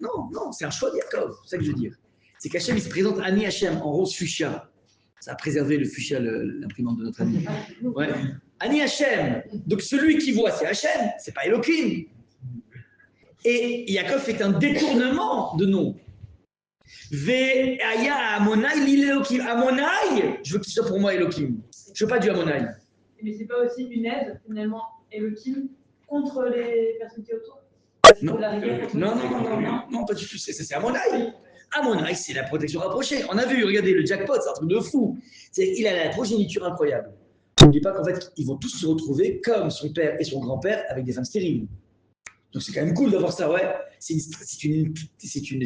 c'est un choix de Yaakov. C'est ça que je veux dire. C'est qu'Hachem, il se présente Ani Hachem en rose fuchsia. Ça a préservé le fuchsia, l'imprimante de notre ami. Ouais. Ani Hachem. Donc celui qui voit, c'est Hachem, c'est pas Elohim. Et Yaakov fait un détournement de nom. Ve'aya Amonai l'il Elohim. Amonai, je veux qu'il soit pour moi Elohim. Je veux pas du Amonai. Mais c'est pas aussi une aide, finalement, Elohim, contre les personnes qui sont autour? Non. Non, pas du tout. C'est Amonai. Amonai, c'est la protection rapprochée. On a vu, regardez, le jackpot, c'est un truc de fou. Il a la progéniture incroyable. N'oublie pas qu'en fait, ils vont tous se retrouver comme son père et son grand-père avec des femmes stériles. Donc c'est quand même cool d'avoir ça, ouais. C'est une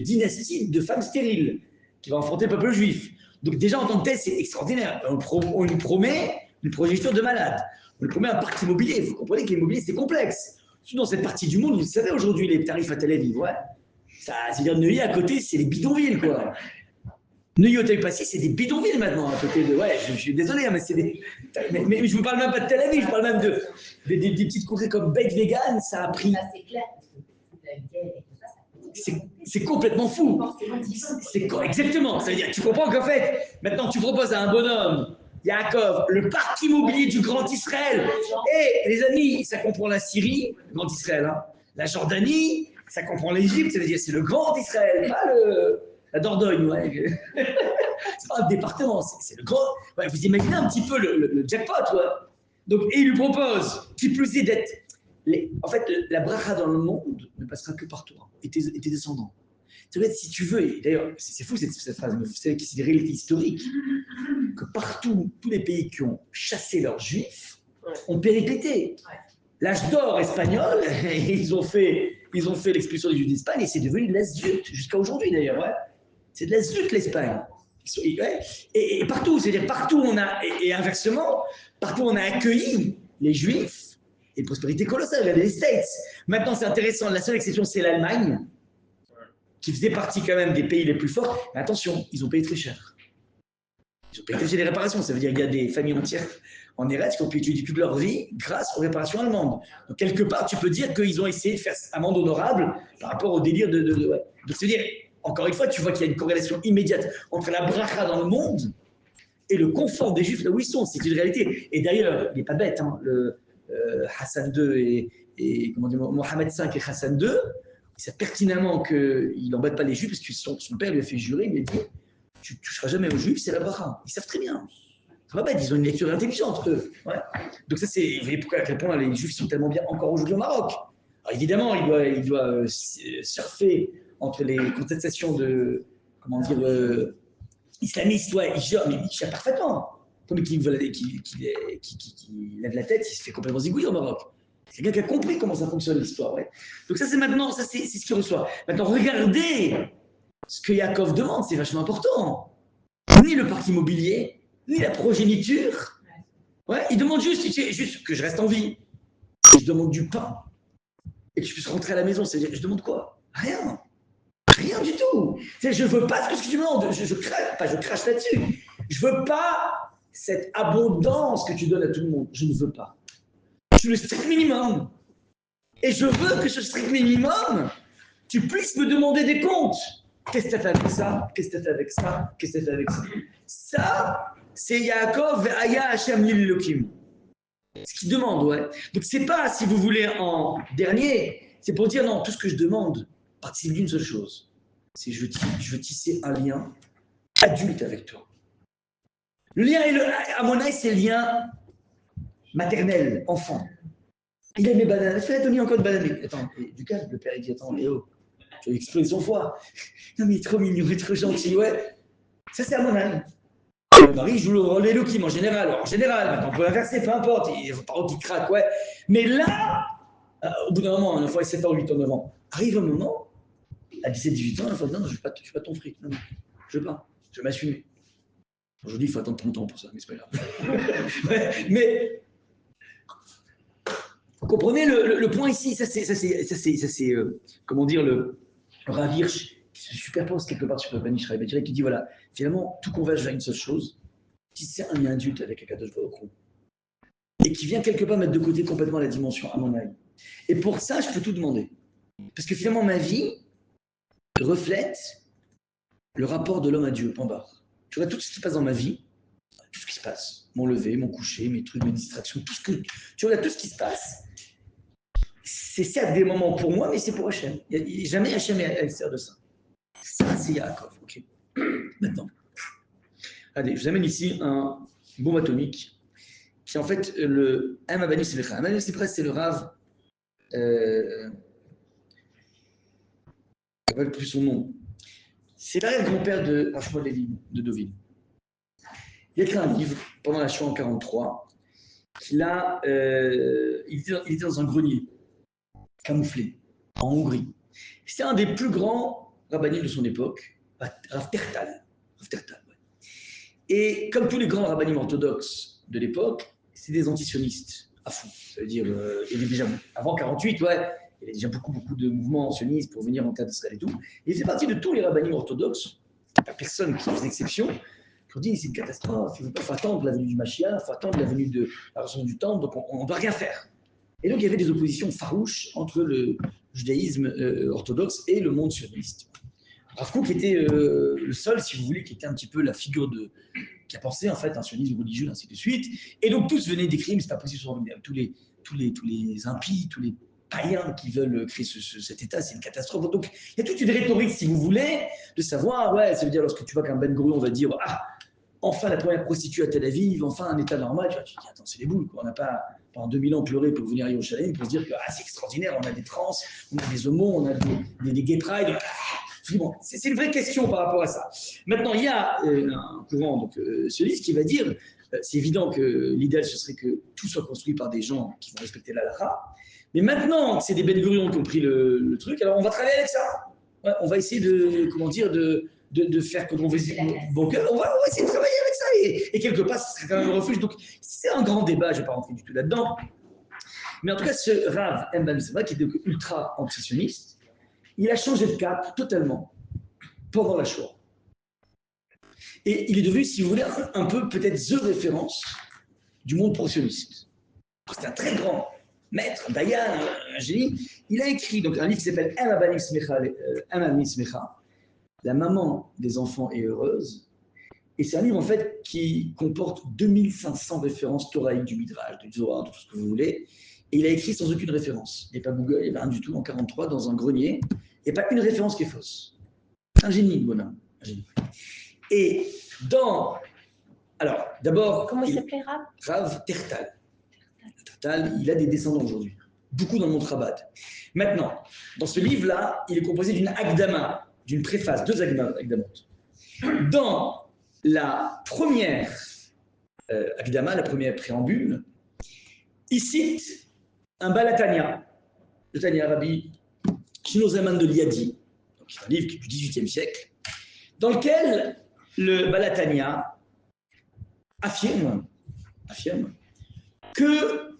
dynastie de femmes stériles qui va affronter le peuple juif. Donc déjà en tant que tel, c'est extraordinaire. On lui promet une progéniture de malade. On lui promet un parc immobilier. Vous comprenez que l'immobilier, c'est complexe. Surtout dans cette partie du monde, vous savez aujourd'hui les tarifs à Tel Aviv, ouais. C'est-à-dire Neuilly à côté, c'est les bidonvilles, quoi. Neuilly au Passy, c'est des bidonvilles maintenant à côté de. Ouais, je suis désolé, hein, mais c'est des. Mais je ne vous parle même pas de Tel Aviv, je parle même de des petites contrées comme Beit Vegan, ça a pris. Ça, c'est clair. C'est complètement fou. Exactement. Ça veut dire, tu comprends qu'en fait, maintenant tu proposes à un bonhomme, Yaakov, le parc immobilier du Grand Israël. Et les amis, ça comprend la Syrie, le Grand Israël, hein, la Jordanie, ça comprend l'Égypte, ça veut dire c'est le Grand Israël, pas la Dordogne, ouais. C'est pas un département, c'est le grand. Ouais, vous imaginez un petit peu le jackpot, ouais. Donc, et il lui propose, qui plus est d'être. En fait, la bracha dans le monde ne passera que par toi et tes descendants. C'est vrai, si tu veux, et d'ailleurs, c'est fou cette phrase, mais vous savez que c'est des réalités historiques, que partout, tous les pays qui ont chassé leurs juifs ont périclité. L'âge d'or espagnol, ils ont fait l'expulsion des juifs d'Espagne et c'est devenu de l'Azut, jusqu'à aujourd'hui d'ailleurs. Ouais. C'est de l'Azut l'Espagne. Et partout, c'est-à-dire partout on a, et inversement, partout on a accueilli les juifs. Et prospérité colossale, regardez les States. Maintenant, c'est intéressant, la seule exception, c'est l'Allemagne, qui faisait partie quand même des pays les plus forts. Mais attention, ils ont payé très cher. Ils ont payé très cher des réparations. Ça veut dire qu'il y a des familles entières en Eretz qui ont pu étudier toute leur vie grâce aux réparations allemandes. Donc, quelque part, tu peux dire qu'ils ont essayé de faire amende honorable par rapport au délire de ouais. Donc, c'est-à-dire, encore une fois, tu vois qu'il y a une corrélation immédiate entre la bracha dans le monde et le confort des Juifs là où ils sont. C'est une réalité. Et d'ailleurs, il n'est pas bête, hein, Hassan II et comment dire, Mohamed V et Hassan II, il sait pertinemment qu'il n'embête pas les Juifs parce que son père lui a fait jurer, il lui a dit tu ne toucheras jamais aux Juifs, c'est la bracha. Ils savent très bien. C'est pas bête, ils ont une lecture intelligente, eux. Ouais. Donc, ça, c'est. Vous voyez pourquoi, à quel point les Juifs sont tellement bien encore aujourd'hui au Maroc. Alors, évidemment, il doit surfer entre les contestations de. Comment dire. Islamistes, ouais, il gère parfaitement. Comme qui lève la tête, il se fait complètement zigouiller au Maroc. C'est quelqu'un qui a compris comment ça fonctionne l'histoire. Ouais. Donc ça, c'est maintenant, ça c'est ce qu'il reçoit. Maintenant, regardez ce que Yaakov demande, c'est vachement important. Ni le parc immobilier, ni la progéniture. Ouais, il demande juste que je reste en vie. Je demande du pain. Et que je puisse rentrer à la maison. C'est-à-dire, je demande quoi? Rien. Rien du tout. Je ne veux pas ce que tu demandes. Je crache là-dessus. Je ne veux pas cette abondance que tu donnes à tout le monde. Je ne veux pas. Je veux le strict minimum. Et je veux que ce strict minimum, tu puisses me demander des comptes. Qu'est-ce que tu as fait avec ça? Qu'est-ce que tu as fait avec ça? Qu'est-ce que tu as fait avec ça? Ça, c'est Yaakov Aya Hashem Elohim. Ce qu'il demande, ouais. Donc, c'est pas, si vous voulez, en dernier, c'est pour dire non, tout ce que je demande participe d'une seule chose. C'est je veux tisser un lien adulte avec toi. Le lien, à mon avis, c'est le lien maternel, enfant. Il aime les bananes. Fais Tony encore de bananes. Attends, du calme, le père, il dit attends, Léo, tu vas exploser son foie. Non, mais il est trop mignon, il est trop gentil, ouais. Ça, c'est à mon avis. Le mari joue le rôle d'Elohim en général. Alors, en général, maintenant, on peut l'inverser, peu importe. Il faut pas qu'il craque, ouais. Mais là, au bout d'un moment, une fois, 7 ans, 8 ans, 9 ans, arrive un moment, à 17, 18 ans, il faut dire non, je ne veux pas ton fric. Non, je veux pas. Je vais m'assumer. Aujourd'hui, il faut attendre 30 ans pour ça, mais c'est pas grave. Ouais, mais vous comprenez le point ici, ça c'est comment dire, le Rav Hirsch qui se superpose quelque part sur Bani Israël, qui dit voilà, finalement, tout converge vers une seule chose, si c'est un lien adulte avec Akadosh Baruch Hu, et qui vient quelque part mettre de côté complètement la dimension à mon avis. Et pour ça, je peux tout demander. Parce que finalement, ma vie reflète le rapport de l'homme à Dieu, en bas. Tu vois, tout ce qui se passe dans ma vie, tout ce qui se passe. Mon lever, mon coucher, mes trucs, mes distractions, tout ce que tu regardes, tout ce qui se passe. C'est certes des moments pour moi, mais c'est pour Hachem. Jamais Hachem est à l'extérieur de ça. Ça, c'est Yaakov. Ok. Maintenant, allez, je vous amène ici un bombe atomique qui est en fait le Amabani Selecha. Amabani Selecha, c'est le Rav. Je ne rappelle plus son nom. C'est l'arrière-grand-père de Rachmod Levi, de Deauville. Il a écrit un livre pendant la Shoah en 1943. Il était dans un grenier, camouflé, en Hongrie. C'était un des plus grands rabbinim de son époque, Rav Tertal. Ouais. Et comme tous les grands rabbinim orthodoxes de l'époque, c'est des antisionistes à fond. Ça veut dire, il y avait déjà, avant 1948, ouais, il y avait déjà beaucoup de mouvements sionistes pour venir en terre d'Israël et tout. Et il faisait partie de tous les rabbinim orthodoxes, pas personne qui faisait exception, qui ont dit c'est une catastrophe, il ne faut pas attendre la venue du Mashiach, il faut attendre la venue de la raison du temple, donc on ne doit rien faire. Et donc il y avait des oppositions farouches entre le judaïsme orthodoxe et le monde sioniste. Rav Kook était le seul, si vous voulez, qui était un petit peu la figure qui a pensé en fait un sionisme religieux, ainsi de suite. Et donc tous venaient des crimes, c'est pas possible, tous les impies, tous les païens qui veulent créer cet État, c'est une catastrophe. Donc il y a toute une rhétorique, si vous voulez, de savoir, ouais, ça veut dire lorsque tu vois qu'un Ben Gurion va dire, ah, enfin la première prostituée à Tel Aviv, enfin un État normal, tu dis, attends, c'est les boules, quoi. On n'a pas pendant 2000 ans pleuré pour venir à Yerushalayim pour se dire que ah, c'est extraordinaire, on a des trans, on a des homos, on a des gay pride. Bon, c'est une vraie question par rapport à ça. Maintenant, il y a un courant, donc sioniste, qui va dire, c'est évident que l'idéal ce serait que tout soit construit par des gens qui vont respecter la halakha. Mais maintenant que c'est des Ben Gurion qui ont pris le truc, alors on va travailler avec ça. Ouais, on va essayer de faire comme on veut. Donc, on va essayer de travailler avec ça. Et quelque part, ce serait quand même un refuge. Donc, c'est un grand débat, je ne vais pas rentrer du tout là-dedans. Mais en tout cas, ce Rav M. Seba, qui était ultra antisioniste, il a changé de cap totalement pendant la Shoah. Et il est devenu, si vous voulez, un peu peut-être the référence du monde pro-sioniste. C'est un très grand maître, Dayan, un génie. Il a écrit donc, un livre qui s'appelle Amabani Smecha, La maman des enfants est heureuse. Et c'est un livre en fait qui comporte 2500 références thoraïques du Midrash, du Zohar, de tout ce que vous voulez. Et il a écrit sans aucune référence. Il n'y a pas Google, il n'y a rien du tout en 1943 dans un grenier. Il n'y a pas une référence qui est fausse. C'est un génie, bonhomme. Un génie. Et alors, d'abord. Comment il s'appelait, Rav? Rav Tertal. Tertal, il a des descendants aujourd'hui. Beaucoup dans le monde Chabad. Maintenant, dans ce livre-là, il est composé d'une Akdama, d'une préface, 2 Akdamot. Dans la première Akdama, la première préambule, il cite un Balatania, le Tania Rabbi Shino Zalman de Liadi, c'est un livre du XVIIIe siècle, dans lequel le Balatania affirme que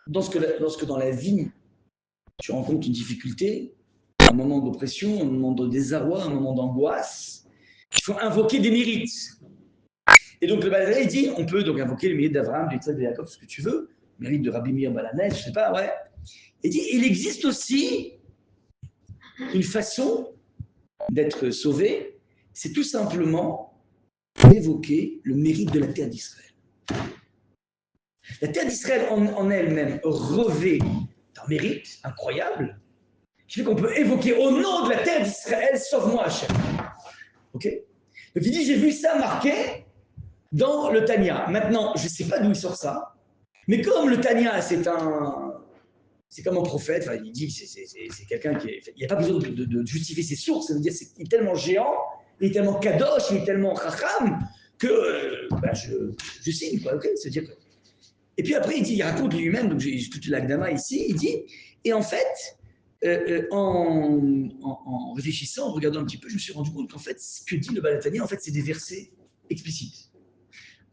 lorsque dans la vie, tu rencontres une difficulté, un moment d'oppression, un moment de désarroi, un moment d'angoisse, il faut invoquer des mérites. Et donc le Balatania, il dit, on peut donc invoquer les mérites d'Abraham, d'Yitzhak, de Jacob, ce que tu veux, mérite de Rabbi Meir Balanès, je ne sais pas, ouais. Il dit, il existe aussi une façon d'être sauvé, c'est tout simplement d'évoquer le mérite de la terre d'Israël. La terre d'Israël en elle-même revêt d'un mérite incroyable, qui fait qu'on peut évoquer au nom de la terre d'Israël, sauve-moi Hachem. Ok? Donc il dit, j'ai vu ça marqué dans le Tanya. Maintenant, je ne sais pas d'où il sort ça, mais comme le Tanya, c'est comme un prophète, enfin, il dit que c'est quelqu'un qui il n'y a pas besoin de justifier ses sources, ça veut dire qu'il est tellement géant, il est tellement kadosh, il est tellement racham, que je signe, quoi, ok, c'est-à-dire que... Et puis après, il raconte lui-même, donc j'ai toute l'Agdama ici, il dit, et en fait, en réfléchissant, en regardant un petit peu, je me suis rendu compte qu'en fait, ce que dit le Balatania, en fait, c'est des versets explicites.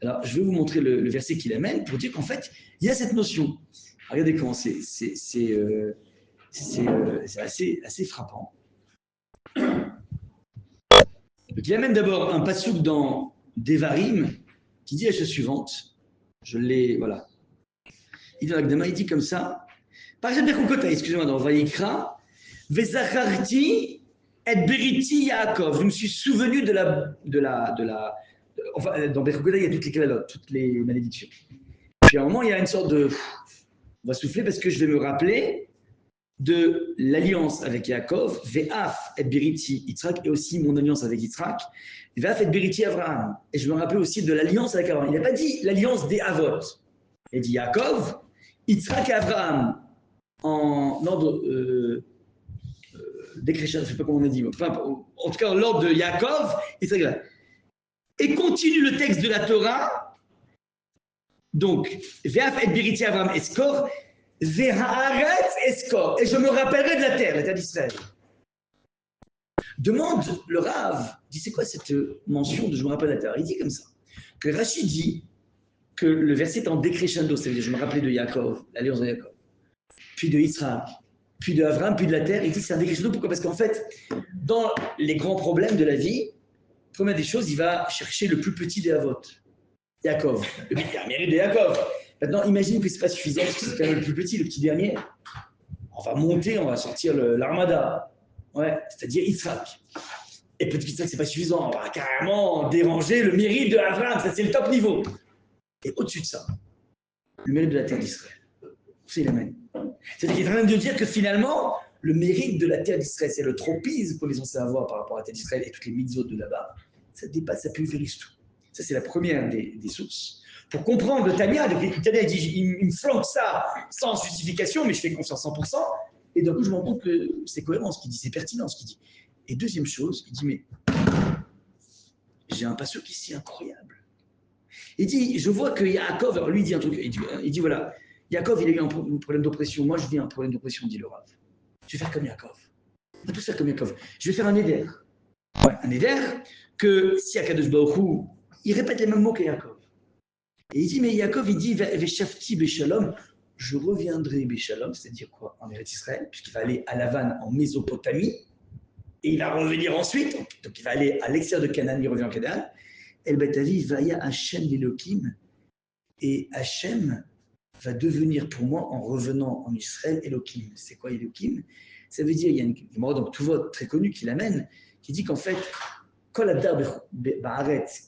Alors, je vais vous montrer le verset qu'il amène pour dire qu'en fait, il y a cette notion. Regardez comment c'est assez frappant. Donc, il amène d'abord un passouk dans Devarim qui dit la chose suivante. Je l'ai, voilà. Il dit comme ça. Par exemple, excusez-moi, dans Vayikra, Vezacharti et Beriti Yaakov. Je me suis souvenu de la Enfin, dans Bergoda, il y a toutes les calottes, toutes les malédictions. Puis à un moment, il y a une sorte de. On va souffler parce que je vais me rappeler de l'alliance avec Yaakov, Ve'af et Beriti Yitzhak, et aussi mon alliance avec Yitzhak, Ve'af et Beriti Avraham. Et je me rappelle aussi de l'alliance avec Abraham. Il n'a pas dit l'alliance des Avot. Il dit Yaakov, Yitzhak et Avraham en ordre décréchant, je ne sais pas comment on a dit, enfin, en tout cas en l'ordre de Yaakov, Yitzhak. Et continue le texte de la Torah, donc Ve'af et Beriti Avraham Eskor, Ve'haaretz Eskor, et je me rappellerai de la terre d'Israël. Demande le Rav, dit c'est quoi cette mention de je me rappelle de la terre? Il dit comme ça, que Rachid dit que le verset est en décrescendo, c'est-à-dire je me rappelais de Yaakov, l'alliance de Yaakov, puis de Yitzhak, puis de Avraham, puis de la terre. Il dit que c'est un décrescendo, pourquoi? Parce qu'en fait, dans les grands problèmes de la vie, première des choses, il va chercher le plus petit des Avot, Yaakov. Il y a un mérite de Yaakov. Maintenant, imagine que ce n'est pas suffisant, parce que c'est quand même le plus petit, le petit dernier. On va monter, on va sortir l'armada. Ouais, c'est-à-dire Yitzhak. Et petit Yitzhak, ce n'est pas suffisant. On va carrément déranger le mérite de Avraham. Ça, c'est le top niveau. Et au-dessus de ça, le mérite de la terre d'Israël. C'est les mêmes. C'est-à-dire qu'il est en train de dire que finalement, le mérite de la terre d'Israël, c'est le tropisme qu'on est censé avoir par rapport à la terre d'Israël et toutes les mitzvot de là-bas. Ça dépasse, ça pulvérise tout. Ça, c'est la première des sources. Pour comprendre le Tania, le Tania dit il me flanque ça sans justification, mais je fais confiance 100%. Et d'un coup, je me rends compte que c'est cohérent ce qu'il dit, c'est pertinent ce qu'il dit. Et deuxième chose, il dit mais j'ai un passeur qui est si incroyable. Il dit je vois que Yaakov, alors lui il dit un truc, il dit voilà, Yaakov il a eu un problème d'oppression, moi je vis un problème d'oppression, dit le Rav. Je vais faire comme Yaakov. On va tous faire comme Yaakov. Je vais faire un éder. Ouais, un éder que si Akadosh Baruch Hu, il répète les mêmes mots que Yaakov. Et il dit, mais Yaakov, il dit, Veshafti Beshalom, je reviendrai Beshalom, c'est-à-dire quoi? En Eretz Israël, puisqu'il va aller à Lavan en Mésopotamie, et il va revenir ensuite, donc il va aller à l'extérieur de Canaan, il revient en Canaan. El Betavi, Vaya Hachem l'Elohim, et Hachem va devenir pour moi, en revenant en Israël, Elohim. C'est quoi Elohim? Ça veut dire, il y a une Gemara dans Tuvot très connue qui l'amène, qui dit qu'en fait, Kol Adar Ba'aretz,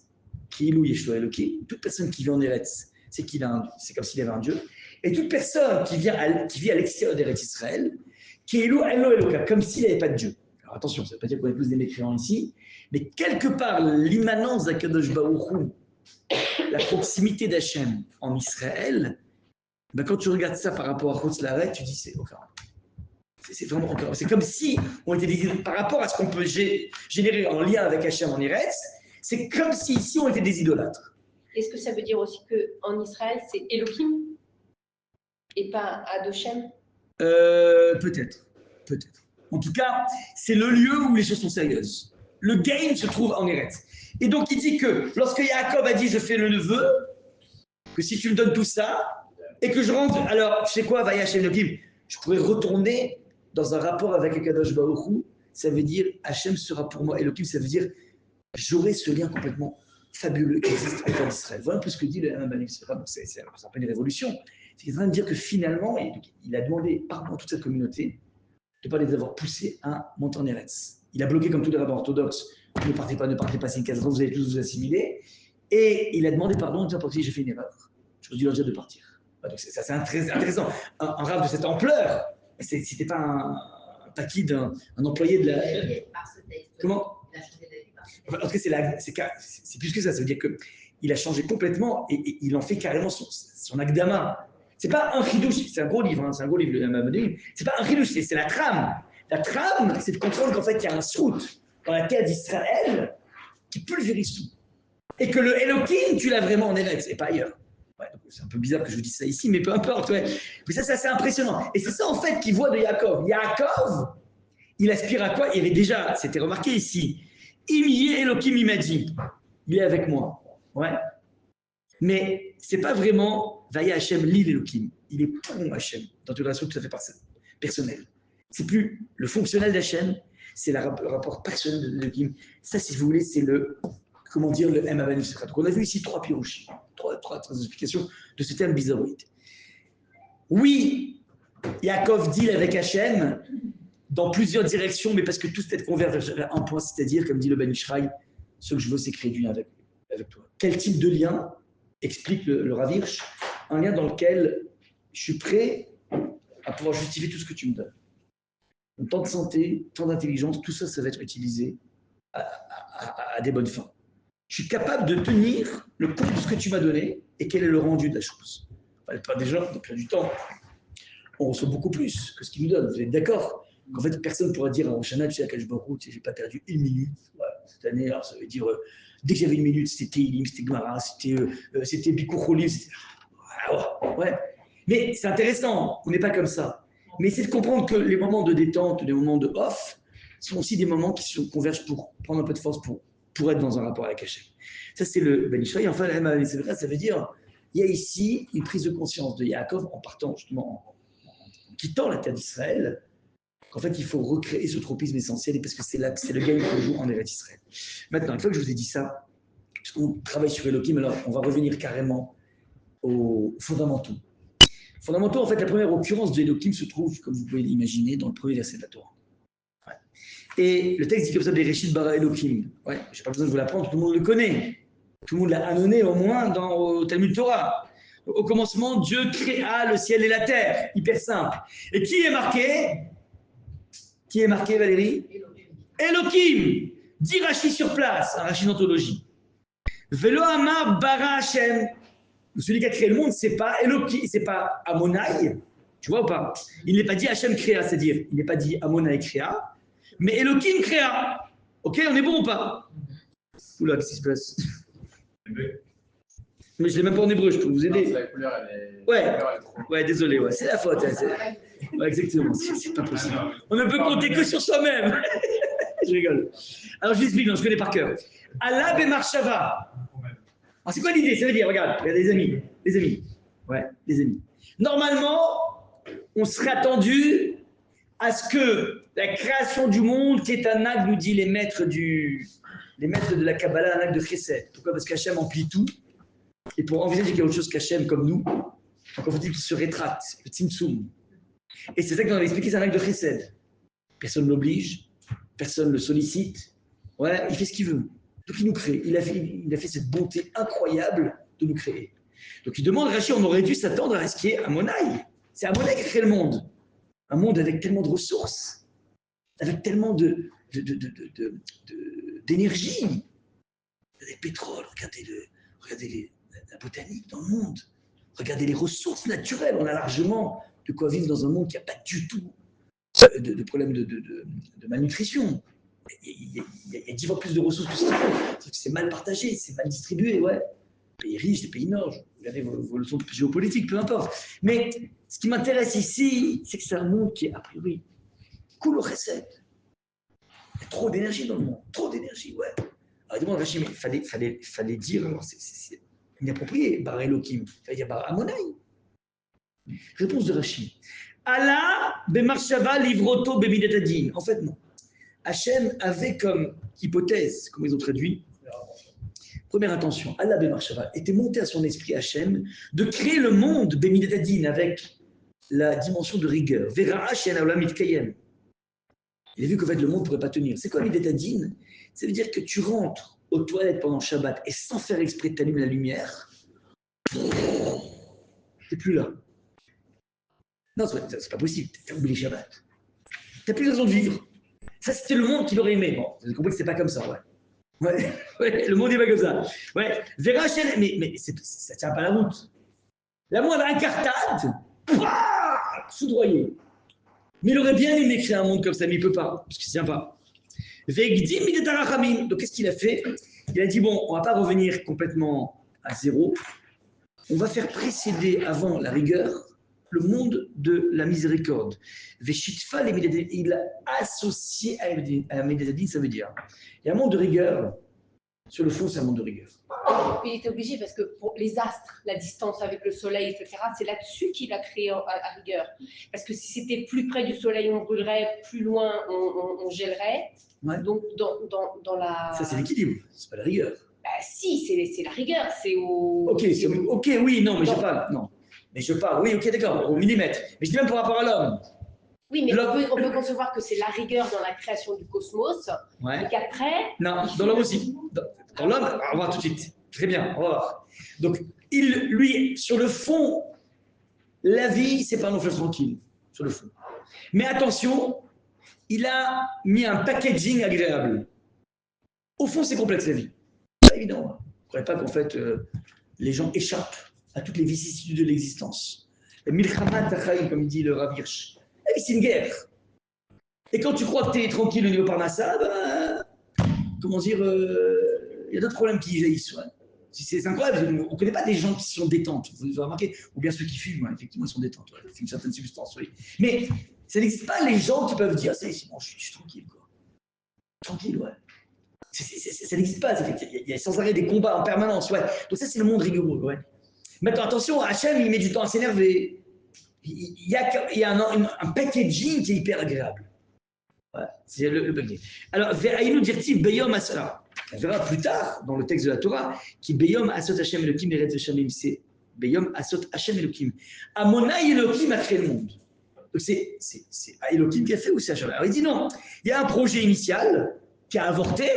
toute personne qui vit en Eretz, c'est c'est comme s'il y avait un Dieu. Et toute personne qui vit à l'extérieur d'Eretz Israël, comme s'il n'y avait pas de Dieu. Alors attention, ça ne veut pas dire qu'on est tous des mécréants ici, mais quelque part, l'immanence d'Akadosh Baruch Hu, la proximité d'Hachem en Israël, ben quand tu regardes ça par rapport à Chutz La'aretz, tu dis c'est aucun. C'est vraiment aucun. C'est comme si on était des, par rapport à ce qu'on peut générer en lien avec Hachem en Eretz. C'est comme si ici on était des idolâtres. Est-ce que ça veut dire aussi qu'en Israël, c'est Elohim et pas Adoshem? Peut-être. En tout cas, c'est le lieu où les choses sont sérieuses. Le game se trouve en Eretz. Et donc il dit que lorsque Yaakov a dit je fais le neveu, que si tu me donnes tout ça, et que je rentre, alors tu sais quoi, Vaya Hashem Elohim, je pourrais retourner dans un rapport avec Akadosh Baruch Hu, ça veut dire Hachem sera pour moi Elohim, ça veut dire j'aurai ce lien complètement fabuleux qui existe avec Israël. Voilà un peu ce que dit le Haman. C'est un peu une révolution. C'est en train de dire que finalement, il a demandé, pardon à toute cette communauté, de ne pas les avoir poussés à monter en Eretz. Il a bloqué comme tous les rabbins orthodoxes, ne partez pas, c'est une case, vous allez tous vous assimiler. Et il a demandé pardon en disant, j'ai fait une erreur. Je vous dis leur dire de partir. Donc ça, c'est très intéressant. Un rave de cette ampleur, c'était pas un taquis d'un employé de la... Comment? En tout cas, c'est plus que ça. Ça veut dire qu'il a changé complètement et il en fait carrément son akdama. C'est pas un chidouche, c'est un gros livre, c'est un gros livre, le Hamadé. C'est pas un chidouche, c'est la trame. La trame, c'est de comprendre qu'en fait, il y a un soute dans la terre d'Israël qui pulvérise tout. Et que le Elohim, tu l'as vraiment en Eretz et pas ailleurs. Ouais, c'est un peu bizarre que je vous dise ça ici, mais peu importe. Ouais. Mais ça, c'est assez impressionnant. Et c'est ça, en fait, qu'il voit de Yaakov. Yaakov, il aspire à quoi? Il y avait déjà, c'était remarqué ici, Imiye Elohim, il m'a dit, il est avec moi. Ouais. Mais c'est pas vraiment Vaya Hachem l'île Elohim. Il est pour Hachem, dans une relation tout à fait personnelle. C'est plus le fonctionnel d'Hachem, c'est le rapport personnel de l'Elohim. Ça, si vous voulez, c'est le M-Avanif. Donc on a vu ici trois pirouchis, trois explications de ce terme bizarroïde. Oui, Yaakov deal avec Hachem dans plusieurs directions, mais parce que tout cette converge vers un point, c'est-à-dire, comme dit le Ben Ishraï, ce que je veux, c'est créer du lien avec lui. avec toi. Quel type de lien, explique le Rav Hirsch, un lien dans lequel je suis prêt à pouvoir justifier tout ce que tu me donnes. Donc, tant de santé, tant d'intelligence, tout ça, ça va être utilisé à des bonnes fins. Je suis capable de tenir le compte de ce que tu m'as donné et quel est le rendu de la chose. Enfin, pas déjà, depuis du temps, on reçoit beaucoup plus que ce qu'il nous donne. Vous êtes d'accord qu'en fait, personne ne pourra dire à Roshana, tu sais, à quel Baruch, tu sais, j'ai pas perdu une minute. Ouais, cette année, alors, ça veut dire, dès que j'avais une minute, c'était Teilim, c'était Gemara, c'était Bikur Cholim, c'était. Ouais. Mais c'est intéressant, on n'est pas comme ça. Mais c'est de comprendre que les moments de détente, les moments de off, sont aussi des moments qui se convergent pour prendre un peu de force pour être dans un rapport avec Hachem. Ça, c'est le Ben Ishraï. Enfin, c'est vrai, ça veut dire, il y a ici une prise de conscience de Yaakov en partant justement, en quittant la terre d'Israël, qu'en fait, il faut recréer ce tropisme essentiel, parce que c'est le gain qu'on joue en Eretz Israël. Maintenant, une fois que je vous ai dit ça, puisqu'on travaille sur Elohim, alors on va revenir carrément aux fondamentaux. Fondamentaux, en fait, la première occurrence de Elohim se trouve, comme vous pouvez l'imaginer, dans le premier verset de la Torah. Ouais. Et le texte dit comme ça, Bereshit bara Elohim. Ouais, je n'ai pas besoin de vous l'apprendre, tout le monde le connaît. Tout le monde l'a annonné au moins au Talmud Torah. Au commencement, Dieu créa le ciel et la terre. Hyper simple. Et qui est marqué? Qui est marqué, Valérie? Elohim. Dit Rashi sur place, un Rashi d'anthologie. Velo Amar bara Hashem. Celui qui a créé le monde, c'est pas Elohim, c'est pas Amonai, tu vois ou pas? Il n'est pas dit Hachem créa, c'est-à-dire, il n'est pas dit Amonai créa, mais Elohim créa. Ok, on est bon ou pas? Oula, qu'est-ce qui se passe? Mais je l'ai même pas en hébreu, je peux vous aider. Non, la couleur, elle est. Ouais, la couleur, elle est trop. ouais, désolé, ouais, c'est la faute. Ouais, exactement, c'est pas possible. On ne peut compter que sur soi-même. Je rigole. Alors je vous explique, non, je connais par cœur. Allah Bemarshava. Alors, c'est quoi l'idée? Ça veut dire, regarde, les amis. Ouais, les amis. Normalement, on serait attendu à ce que la création du monde, qui est un acte, nous dit les maîtres de la Kabbalah, un acte de chesed. Pourquoi? Parce qu'Hachem emplit tout. Et pour envisager qu'il y a autre chose qu'Hachem comme nous, encore faut-il qu'il se rétracte, le tzimtzum. Et c'est ça qu'on avait expliqué, c'est un acte de chesed. Personne ne l'oblige, personne ne le sollicite. Ouais, il fait ce qu'il veut. Donc il nous crée. Il a fait cette bonté incroyable de nous créer. Donc il demande, Rachid, on aurait dû s'attendre à ce qui est Amonai. C'est Amonai qui a créé le monde. Un monde avec tellement de ressources, avec tellement d'énergie. Regardez le pétrole, regardez la botanique dans le monde. Regardez les ressources naturelles. On a largement de quoi vivre dans un monde qui n'a pas du tout de problème de malnutrition. Il y a 10 fois plus de ressources que ce qu'il faut. C'est mal partagé, c'est mal distribué, ouais. Les pays riches, les pays nord, vous avez vos leçons de géopolitique, peu importe. Mais ce qui m'intéresse ici, c'est que c'est un monde qui est, a priori, cool au chesed. Il y a trop d'énergie dans le monde, trop d'énergie, ouais. Alors, demande Rachid, mais il fallait dire, alors c'est inapproprié, Bar Elohim, il fallait dire Bar Amonai. Réponse de Rachid. Allah bemarshava livroto bemidatadin. En fait, non. Hachem avait comme hypothèse, comme ils ont traduit, première intention, Allah bemarshava, était monté à son esprit Hachem de créer le monde bemidatadin avec la dimension de rigueur. Vera Hashem aolam itkayem. Il a vu qu'en fait le monde ne pourrait pas tenir. C'est quoi midatadin? Ça veut dire que tu rentres aux toilettes pendant Shabbat et sans faire exprès tu allumes la lumière, tu n'es plus là. Non, c'est pas possible, tu as oublié Shabbat. Tu n'as plus raison de vivre. Ça, c'était le monde qu'il aurait aimé. Bon, vous avez compris que c'est pas comme ça, ouais. Ouais, le monde n'est pas comme ça. Ouais, Vera Hashem, mais ça ne tient pas la route. La moindre incartade, soudoyé. Mais il aurait bien aimé créer un monde comme ça, mais il ne peut pas, parce qu'il ne tient pas. Donc, qu'est-ce qu'il a fait? Il a dit, bon, on ne va pas revenir complètement à zéro. On va faire précéder avant la rigueur le monde de la miséricorde. Veshitfa, il a associé à la Médézadine, ça veut dire, il y a un monde de rigueur, sur le fond, c'est un monde de rigueur. Il était obligé parce que pour les astres, la distance avec le soleil, etc., c'est là-dessus qu'il a créé à rigueur. Parce que si c'était plus près du soleil, on brûlerait, plus loin, on gèlerait. Ouais. Donc, dans la... Ça, c'est l'équilibre, c'est pas la rigueur. Bah, si, c'est la rigueur, c'est au... Ok, oui, non, mais je parle, non. Mais je parle, oui, ok, d'accord, au millimètre. Mais je dis même par rapport à l'homme. Oui, mais on peut concevoir que c'est la rigueur dans la création du cosmos, Ouais. et qu'après... Non, dans l'homme aussi. Dans l'homme, on va voir tout de suite. Très bien, on va voir. Donc, lui, sur le fond, la vie, c'est pas un long fleuve tranquille, sur le fond. Mais attention, il a mis un packaging agréable. Au fond, c'est complexe la vie. Pas évident. Je ne croyais pas qu'en fait, les gens échappent à toutes les vicissitudes de l'existence. Milchamat Tachaim, comme dit le Rav Hirsch. La vie, c'est une guerre. Et quand tu crois que tu es tranquille au niveau Parnassa, comment dire, il y a d'autres problèmes qui jaillissent. Ouais. C'est incroyable, on ne connaît pas des gens qui sont détentes, vous avez remarqué, ou bien ceux qui fument, ouais, effectivement, ils sont détentes, ouais, ils fument certaines substances, oui. Mais ça n'existe pas les gens qui peuvent dire, c'est bon, je suis tranquille, quoi. Tranquille, ouais. Ça n'existe pas, il y a sans arrêt des combats en permanence, ouais. Donc ça, c'est le monde rigoureux, ouais. Maintenant, attention, Hachem, il met du temps à s'énerver. Il y a un packaging qui est hyper agréable. Ouais, c'est le packaging. Alors, Ve'aïnou dirti Beyom Asala. On verra plus tard dans le texte de la Torah qui Beyom Asot Hashem Elohim Eretz Hashem, c'est Beyom Asot Hashem Elohim. Amonai Elohim a créé le monde. Donc c'est Elohim qui a fait ou c'est Hashem? Alors il dit non, il y a un projet initial qui a avorté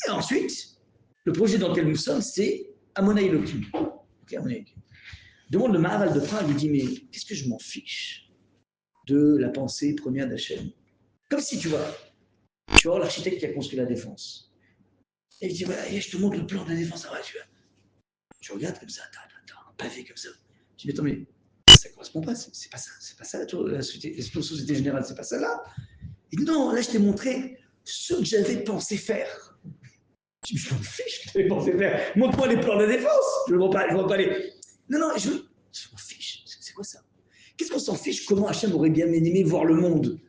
et ensuite le projet dans lequel nous sommes c'est Amonai Elohim. Okay, Amonai Elohim. Demande le Maharal de Prague, il dit mais qu'est-ce que je m'en fiche de la pensée première d'Hachem? Comme si tu vois l'architecte qui a construit la défense. Et il dit, voilà, je te montre le plan de la défense. Ah ouais, tu regardes comme ça, t'as un pavé comme ça. Je dis, mais attends, mais ça ne correspond pas, c'est pas ça la société générale, c'est pas ça là. Il dit, non, là je t'ai montré ce que j'avais pensé faire. Je dis, je m'en fiche, je t'avais pensé faire. Montre-moi les plans de la défense. Je ne vois pas les. Non, je m'en fiche. C'est quoi ça? Qu'est-ce qu'on s'en fiche? Comment Hachem aurait bien aimé voir le monde?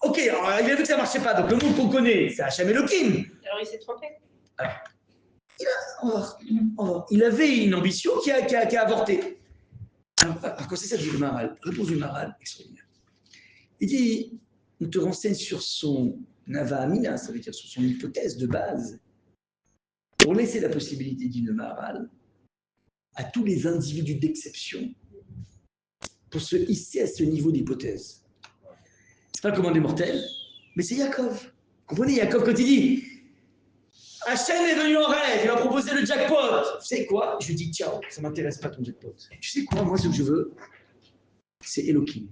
Ok, alors il a vu que ça ne marchait pas, donc le monde qu'on connaît, c'est Hachem Elohim. Alors il s'est trompé. Il avait une ambition qui a avorté. Alors, quand c'est ça, dit le Maharal, réponse du Maharal, extraordinaire. Il dit, on te renseigne sur son Nava Amina, ça veut dire sur son hypothèse de base, pour laisser la possibilité, dit le Maharal, à tous les individus d'exception, pour se hisser à ce niveau d'hypothèse. C'est pas le commandé mortel, mais c'est Yaakov. Vous comprenez, Yaakov, quand il dit Hachem est venu en rêve, il m'a proposé le jackpot. Tu sais quoi? Je lui dis ciao, ça m'intéresse pas ton jackpot. Tu sais quoi? Moi, ce que je veux, c'est Elohim.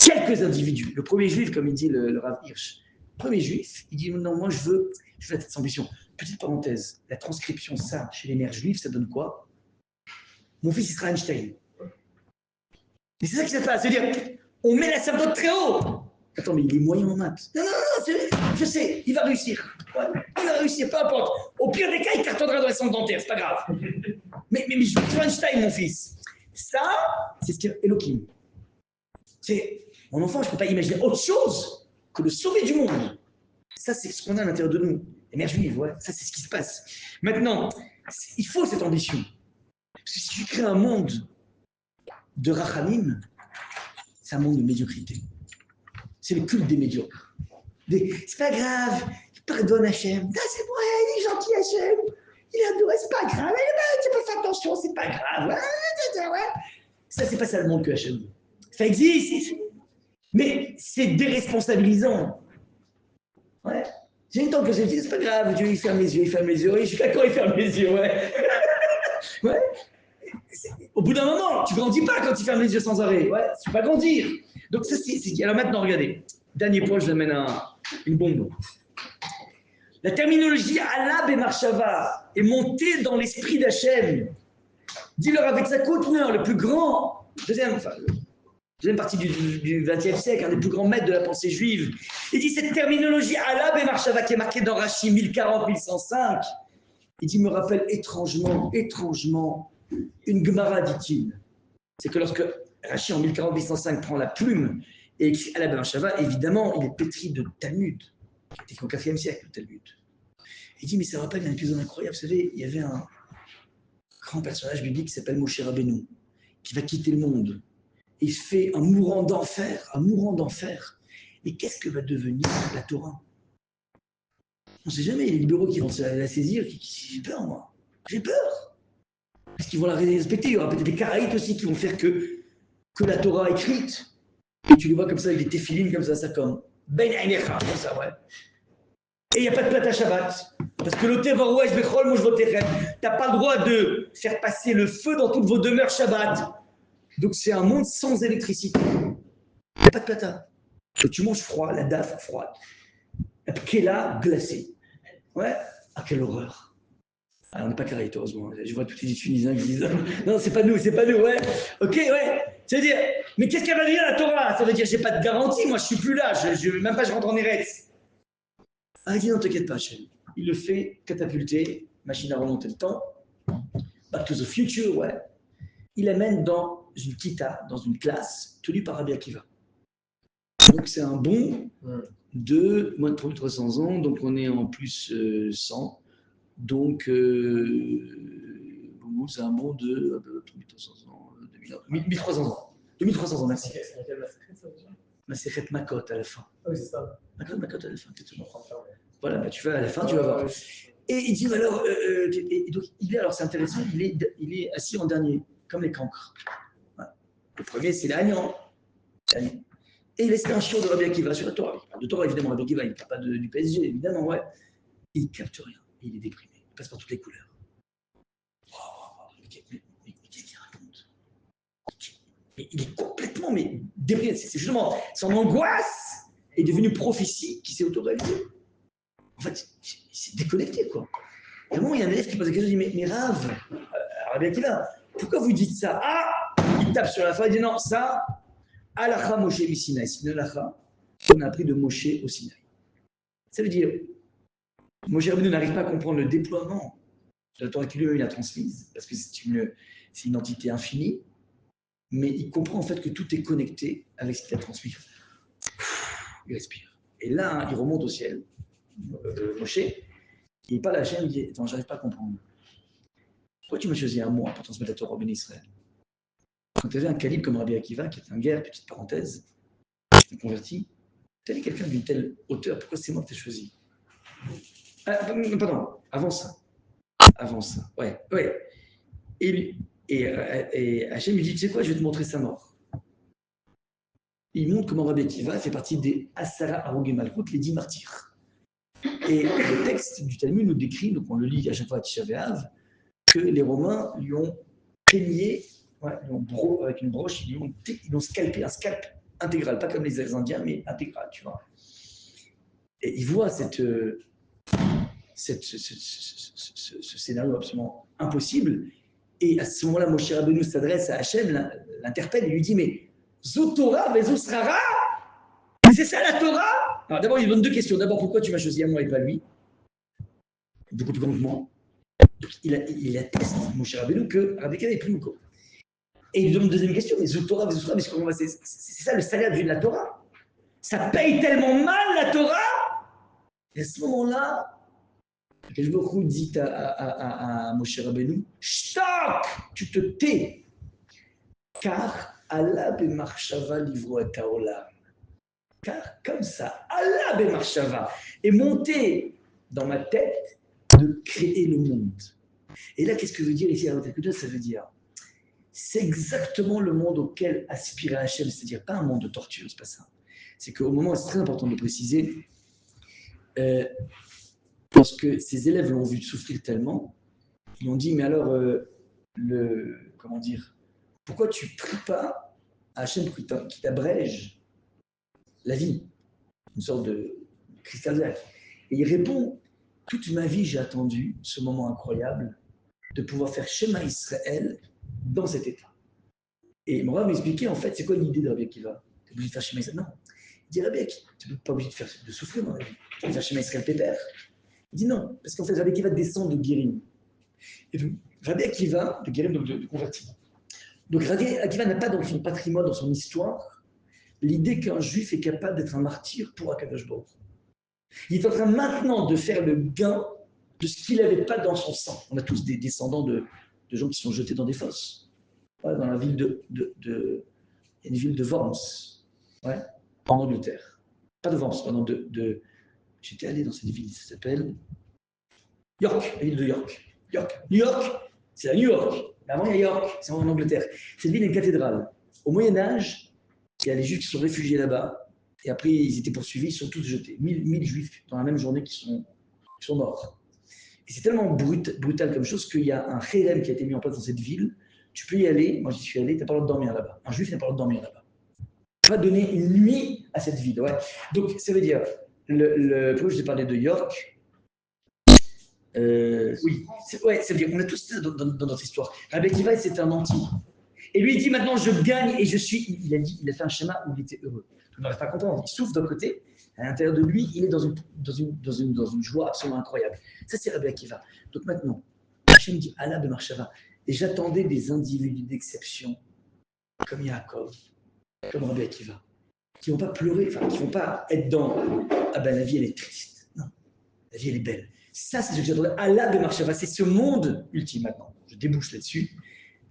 Quelques individus. Le premier juif, comme il dit le Rav Hirsch, le premier juif, il dit non, moi, je veux cette ambition. Petite parenthèse, la transcription, ça, chez les mères juives, ça donne quoi? Mon fils, il sera Einstein. Mais c'est ça qui se passe, c'est-à-dire, on met la sacerdote très haut. Attends, mais il est moyen en maths. Non, je sais, il va réussir. Ouais, il va réussir, peu importe. Au pire des cas, il cartonnera dans les centres dentaires, c'est pas grave. Mais je veux Einstein, mon fils. Ça, c'est ce qu'est Elohim. C'est, mon enfant, je ne peux pas imaginer autre chose que le sauver du monde. Ça, c'est ce qu'on a à l'intérieur de nous. Les mères juives, ouais, ça, c'est ce qui se passe. Maintenant, il faut cette ambition. Parce que si tu crées un monde de rachamim, c'est un monde de médiocrité. C'est le culte des médiocres. C'est pas grave, il pardonne Hachem. Ah, c'est vrai, il est gentil Hachem. Il est adoré, c'est pas grave. Tu peux faire attention, c'est pas grave. Ouais. Ça, c'est pas ça le monde que Hachem veut. Ça existe, mais c'est déresponsabilisant. Ouais. J'ai une temps que je dis, c'est pas grave, Dieu il ferme les yeux, oui, jusqu'à quand il ferme les yeux, ouais. Ouais. Au bout d'un moment, tu grandis pas quand tu fermes les yeux sans arrêt, ouais, tu vas grandir. Donc ça, c'est. Alors maintenant, regardez, dernier point, je vous amène une bombe. La terminologie Allah et Marshava est montée dans l'esprit d'Hachem. Dis-leur avec sa conteneur, le plus grand, deuxième partie du XXe siècle, un des plus grands maîtres de la pensée juive. Il dit cette terminologie Allah et Marshava qui est marquée dans Rashi 1040-1105, il dit, me rappelle étrangement, une Gemara, dit-il. C'est que lorsque Rashi en 1040-1105 prend la plume et écrit Allah ben Marshava, évidemment, il est pétri de Talmud, qui était écrit au IVe siècle, le Talmud. Il dit, mais ça me rappelle un épisode incroyable. Vous savez, il y avait un grand personnage biblique qui s'appelle Moshe Rabbeinu, qui va quitter le monde. Et il se fait un mourant d'enfer. Et qu'est-ce que va devenir la Torah? On ne sait jamais, il y a les libéraux qui vont la saisir. J'ai peur, moi. J'ai peur. Parce qu'ils vont la respecter. Il y aura peut-être des Karaïtes aussi qui vont faire que la Torah écrite. Et tu les vois comme ça, avec des téphilines comme ça comme Ben Ainecha, comme ça, ouais. Et il n'y a pas de plata Shabbat. Parce que l'oté varouage bechol mouche voterem. Tu n'as pas le droit de faire passer le feu dans toutes vos demeures Shabbat. Donc c'est un monde sans électricité. Il n'y a pas de plata. Et tu manges froid, la daf froide. La pkela glacée. Ouais. Ah, quelle horreur. Ah, on n'est pas carré, heureusement. Je vois tous les Tunisiens qui disent non, c'est pas nous, ouais. Ok, ouais. Ça veut dire, mais qu'est-ce qu'elle va dire la Torah? Ça veut dire, j'ai pas de garantie, moi je suis plus là, même pas je rentre en Eretz. Ah, il dit non, t'inquiète pas, Hachem. Il le fait catapulter, machine à remonter le temps. Back to the future, ouais. Il amène dans une kita, dans une classe, tenue par Rabbi Akiva. Donc c'est un bond de moins de 3300 ans, donc on est en plus 100. Donc, c'est un bond de 1300 ans, 1300 ans. 2300 ans, merci. Masechet Makot à la fin. Ah oui, c'est ça. Makot à la fin, exactement. Voilà, bah, tu vas à la fin, tu vas voir. Et il dit, alors, donc, alors c'est intéressant, il est assis en dernier, comme les cancres. Voilà. Le premier, c'est l'Agnan. Et il laisse un chiot de Rabbi Akiva sur la Torah. Il parle de Torah, évidemment, Rabbi Akiva, il ne parle pas du PSG, évidemment, ouais. Et il ne capte rien. Il est déprimé. Il passe par toutes les couleurs. Mais qu'est-ce qu'il raconte? Il est complètement déprimé. C'est justement son angoisse est devenue prophétie qui s'est auto-réalisée. En fait, il s'est déconnecté, quoi. Et à un moment, il y a un élève qui pose la question, il dit, mais Rav, Rabbi Akiva, pourquoi vous dites ça? Ah, il tape sur la fin, il dit, non, ça, Alacha Moshe Sinaï. C'est une Alacha qu'on a appris de Moshe au Sinaï. Ça veut dire, Moshe Rabbeinu n'arrive pas à comprendre le déploiement de la Torah qu'il lui a transmise, parce que c'est une entité infinie, mais il comprend en fait que tout est connecté avec ce qu'il a transmis. Il respire. Et là, il remonte au ciel, Moshe, il parle à Hachem, il dit, attends, j'arrive pas à comprendre. Pourquoi tu m'as choisi à moi pour transmettre la Torah au béni Israël? Quand tu avais un calibre comme Rabbi Akiva, qui est un guerre, petite parenthèse, qui s'est converti, tu avais quelqu'un d'une telle hauteur, pourquoi c'est moi que tu as choisi? Pardon, avant ça, ouais. Et Hachem lui dit, tu sais quoi, je vais te montrer sa mort. Il montre comment Rabbi Akiva fait partie des Asara Harogé Malkout, les 10 martyrs. Et le texte du Talmud nous décrit, donc on le lit à chaque fois à Tisha B'Av, que les Romains lui ont peigné, avec une broche, ils l'ont scalpé, un scalp intégral, pas comme les Indiens, mais intégral, tu vois. Et il voit ce scénario absolument impossible. Et à ce moment-là, Moshe Rabbeinu s'adresse à Hachem, l'interpelle et lui dit, mais Zotora Vezosrara, mais c'est ça la Torah? Alors d'abord, il donne deux questions. D'abord, pourquoi tu m'as choisi à moi et pas lui? Beaucoup plus grand que moi. Donc, il atteste, Moshe Rabbeinu, que Rabbi Akiva est plus haut. Et il lui donne une deuxième question, mais Zotora Vezosrara, mais c'est ça le salaire de la Torah? Ça paye tellement mal la Torah? Et à ce moment-là, je me dit à Moshe Rabbeinu, Shtok, tu te tais, car Allah bemarshava livro et haolam. Car comme ça, Allah bemarshava est monté dans ma tête de créer le monde. Et là, qu'est-ce que veut dire ici à ça veut dire, c'est exactement le monde auquel aspirait Hachem, c'est-à-dire pas un monde de torture, c'est pas ça. C'est qu'au moment, c'est très important de le préciser, lorsque ses élèves l'ont vu souffrir tellement, ils ont dit, mais alors, comment dire, pourquoi tu ne pries pas à Hachem qui t'abrège la vie, une sorte de crise cardiaque? Et il répond, toute ma vie, j'ai attendu ce moment incroyable de pouvoir faire Shema Israël dans cet état. Et mon Rav m'expliquait, en fait, c'est quoi l'idée de Rabbi Akiva? Tu es obligé de faire Shema Israël? Non. Il dit, Rabbi Akiva, tu n'es pas obligé de souffrir dans la vie. Tu vas faire Shema Israël pépère. Il dit non, parce qu'en fait, Rabbi Akiva descend de Guérim. Et donc, Rabbi Akiva, de Guérim, donc de converti. Donc, Rabbi Akiva n'a pas dans son patrimoine, dans son histoire, l'idée qu'un juif est capable d'être un martyr pour Akadosh Baruch. Il est en train maintenant de faire le gain de ce qu'il n'avait pas dans son sang. On a tous des descendants de gens qui sont jetés dans des fosses. Voilà, dans la ville il y a une ville de Worms, ouais, en Angleterre. Pas de Worms, pardon, j'étais allé dans cette ville, ça s'appelle York, la ville de York. New York, c'est à New York. Avant, il y a York, c'est en Angleterre. Cette ville est une cathédrale. Au Moyen-Âge, il y a les Juifs qui sont réfugiés là-bas. Et après, ils étaient poursuivis, ils sont tous jetés. 1000 juifs dans la même journée qui sont morts. Et c'est tellement brutal comme chose qu'il y a un kherem qui a été mis en place dans cette ville. Tu peux y aller, moi j'y suis allé, tu n'as pas le droit de dormir là-bas. Un juif n'a pas le droit de dormir là-bas. Tu ne peux pas donner une nuit à cette ville. Ouais. Donc ça veut dire, pourquoi je t'ai parlé de York? Oui, ça veut dire, on a tous ça dans notre histoire. Rabbi Akiva, c'est un anti. Et lui, il dit maintenant, je gagne et je suis. Il a fait un schéma où il était heureux. Tout ne reste pas content. Il souffre d'un côté. À l'intérieur de lui, il est dans une joie absolument incroyable. Ça, c'est Rabbi Akiva. Donc maintenant, Hachem dit Allah de Marshava. Et j'attendais des individus d'exception, comme Yaakov, comme Rabbi Akiva, qui ne vont pas pleurer, enfin, qui ne vont pas être dans ah ben la vie, elle est triste. Non, la vie, elle est belle. Ça, c'est ce que j'attendais. Allah de Marshava, c'est ce monde ultime maintenant. Je débouche là-dessus.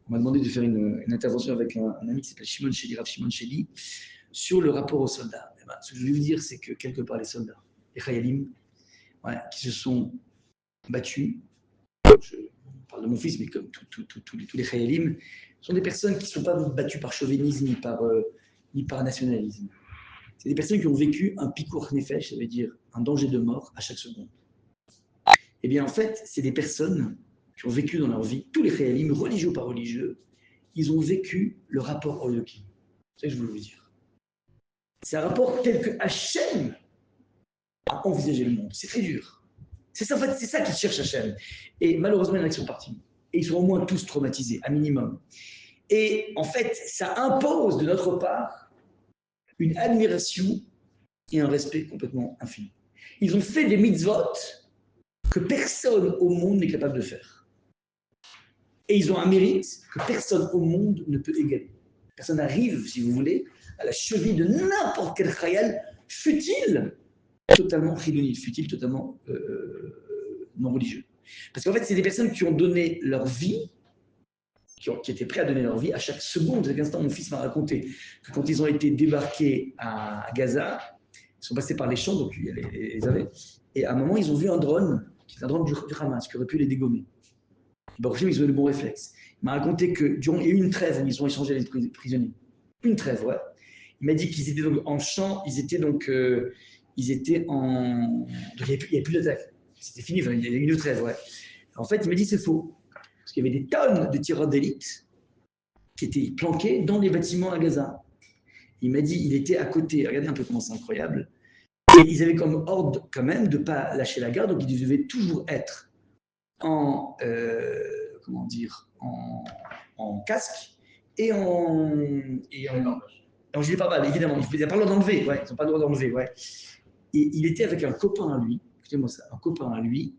On m'a demandé de faire une intervention avec un ami qui s'appelle Shimon Sheli, Rav Shimon Sheli, sur le rapport aux soldats. Et ben, ce que je voulais vous dire, c'est que quelque part, les soldats, les Chayalim, qui se sont battus, je parle de mon fils, mais comme tous les Chayalim, sont des personnes qui ne sont pas battues par chauvinisme ni par nationalisme. C'est des personnes qui ont vécu un pikour nefesh, ça veut dire un danger de mort à chaque seconde. Eh bien, en fait, c'est des personnes qui ont vécu dans leur vie, tous les Chayalim, religieux ou pas religieux, ils ont vécu le rapport au Elohim. C'est ça que je voulais vous dire. C'est un rapport tel que Hachem a envisagé le monde. C'est très dur. C'est ça, en fait, c'est ça qu'ils cherchent Hachem. Et malheureusement, il y en a qui sont partis. Et ils sont au moins tous traumatisés, à minimum. Et en fait, ça impose de notre part une admiration et un respect complètement infini. Ils ont fait des mitzvot que personne au monde n'est capable de faire. Et ils ont un mérite que personne au monde ne peut égaler. Personne n'arrive, si vous voulez, à la cheville de n'importe quel khayal, fut-il totalement chilonite, fut-il totalement non religieux. Parce qu'en fait, c'est des personnes qui ont donné leur vie, qui étaient prêts à donner leur vie à chaque seconde. Chaque instant, mon fils m'a raconté que quand ils ont été débarqués à Gaza, ils sont passés par les champs, donc ils les avaient, et à un moment, ils ont vu un drone, qui est un drone du Hamas, qui aurait pu les dégommer. Bon, ils ont eu le bon réflexe. Il m'a raconté que durant il y a eu une trêve, ils ont échangé les prisonniers. Une trêve, ouais. Il m'a dit qu'ils étaient donc en champ, ils étaient en. Donc, il n'y avait plus d'attaque. C'était fini, il y avait une trêve, ouais. En fait, il m'a dit c'est faux. Parce qu'il y avait des tonnes de tireurs d'élite qui étaient planqués dans les bâtiments à Gaza. Il m'a dit il était à côté, regardez un peu comment c'est incroyable. Et ils avaient comme ordre quand même de ne pas lâcher la garde, donc ils devaient toujours être en casque et en gilet pare-balles, évidemment. Ils n'ont pas le droit d'enlever, ouais, ils n'ont pas le droit d'enlever, ouais. Et il était avec un copain à lui, écoutez-moi ça, un copain à lui,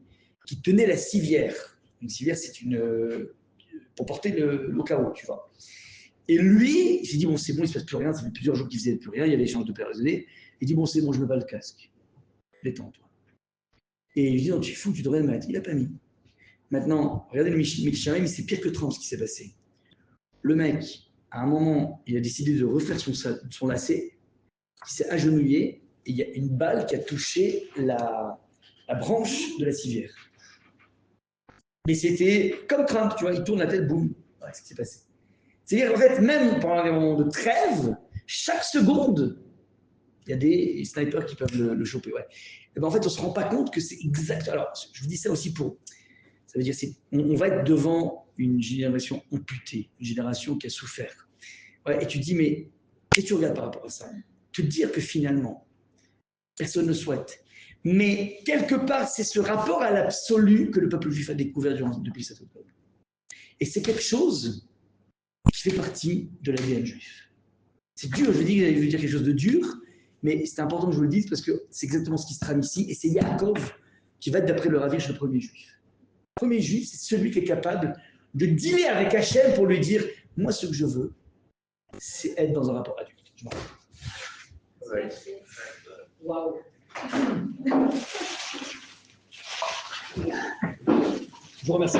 qui tenait la civière. Une civière, c'est pour porter le carreau, tu vois. Et lui, j'ai dit, bon, c'est bon, il ne se passe plus rien, ça fait plusieurs jours qu'il ne faisait plus rien, il y avait l'échange de prisonniers. Il dit, bon, c'est bon, je me bats le casque. Détends-toi. Et je lui dis, non, tu es fou, tu devrais le mettre. Il n'a pas mis. Maintenant, regardez le Michel, mais c'est pire que Trump ce qui s'est passé. Le mec, à un moment, il a décidé de refaire son lacet, il s'est agenouillé, et il y a une balle qui a touché la branche de la civière. Mais c'était comme Trump, tu vois, il tourne la tête, boum. Ouais, c'est ce qui s'est passé. C'est-à-dire qu'en fait, même pendant les moments de trêve, chaque seconde, il y a des snipers qui peuvent le choper. Ouais. Et ben en fait, on ne se rend pas compte que c'est exact. Alors, je vous dis ça aussi pour. Ça veut dire on va être devant une génération amputée, une génération qui a souffert. Ouais, et tu te dis, mais qu'est-ce que tu regardes par rapport à ça? Te dire que finalement, personne ne souhaite. Mais quelque part, c'est ce rapport à l'absolu que le peuple juif a découvert depuis cette époque. Et c'est quelque chose qui fait partie de l'ADN juif. C'est dur, je veux dire quelque chose de dur, mais c'est important que je vous le dise parce que c'est exactement ce qui se trame ici. Et c'est Yaakov qui va être, d'après le Ravish, le premier juif. Le premier juif, c'est celui qui est capable de dealer avec Hachem pour lui dire, moi, ce que je veux, c'est être dans un rapport adulte. Je m'en rappelle. Waouh. Je vous remercie.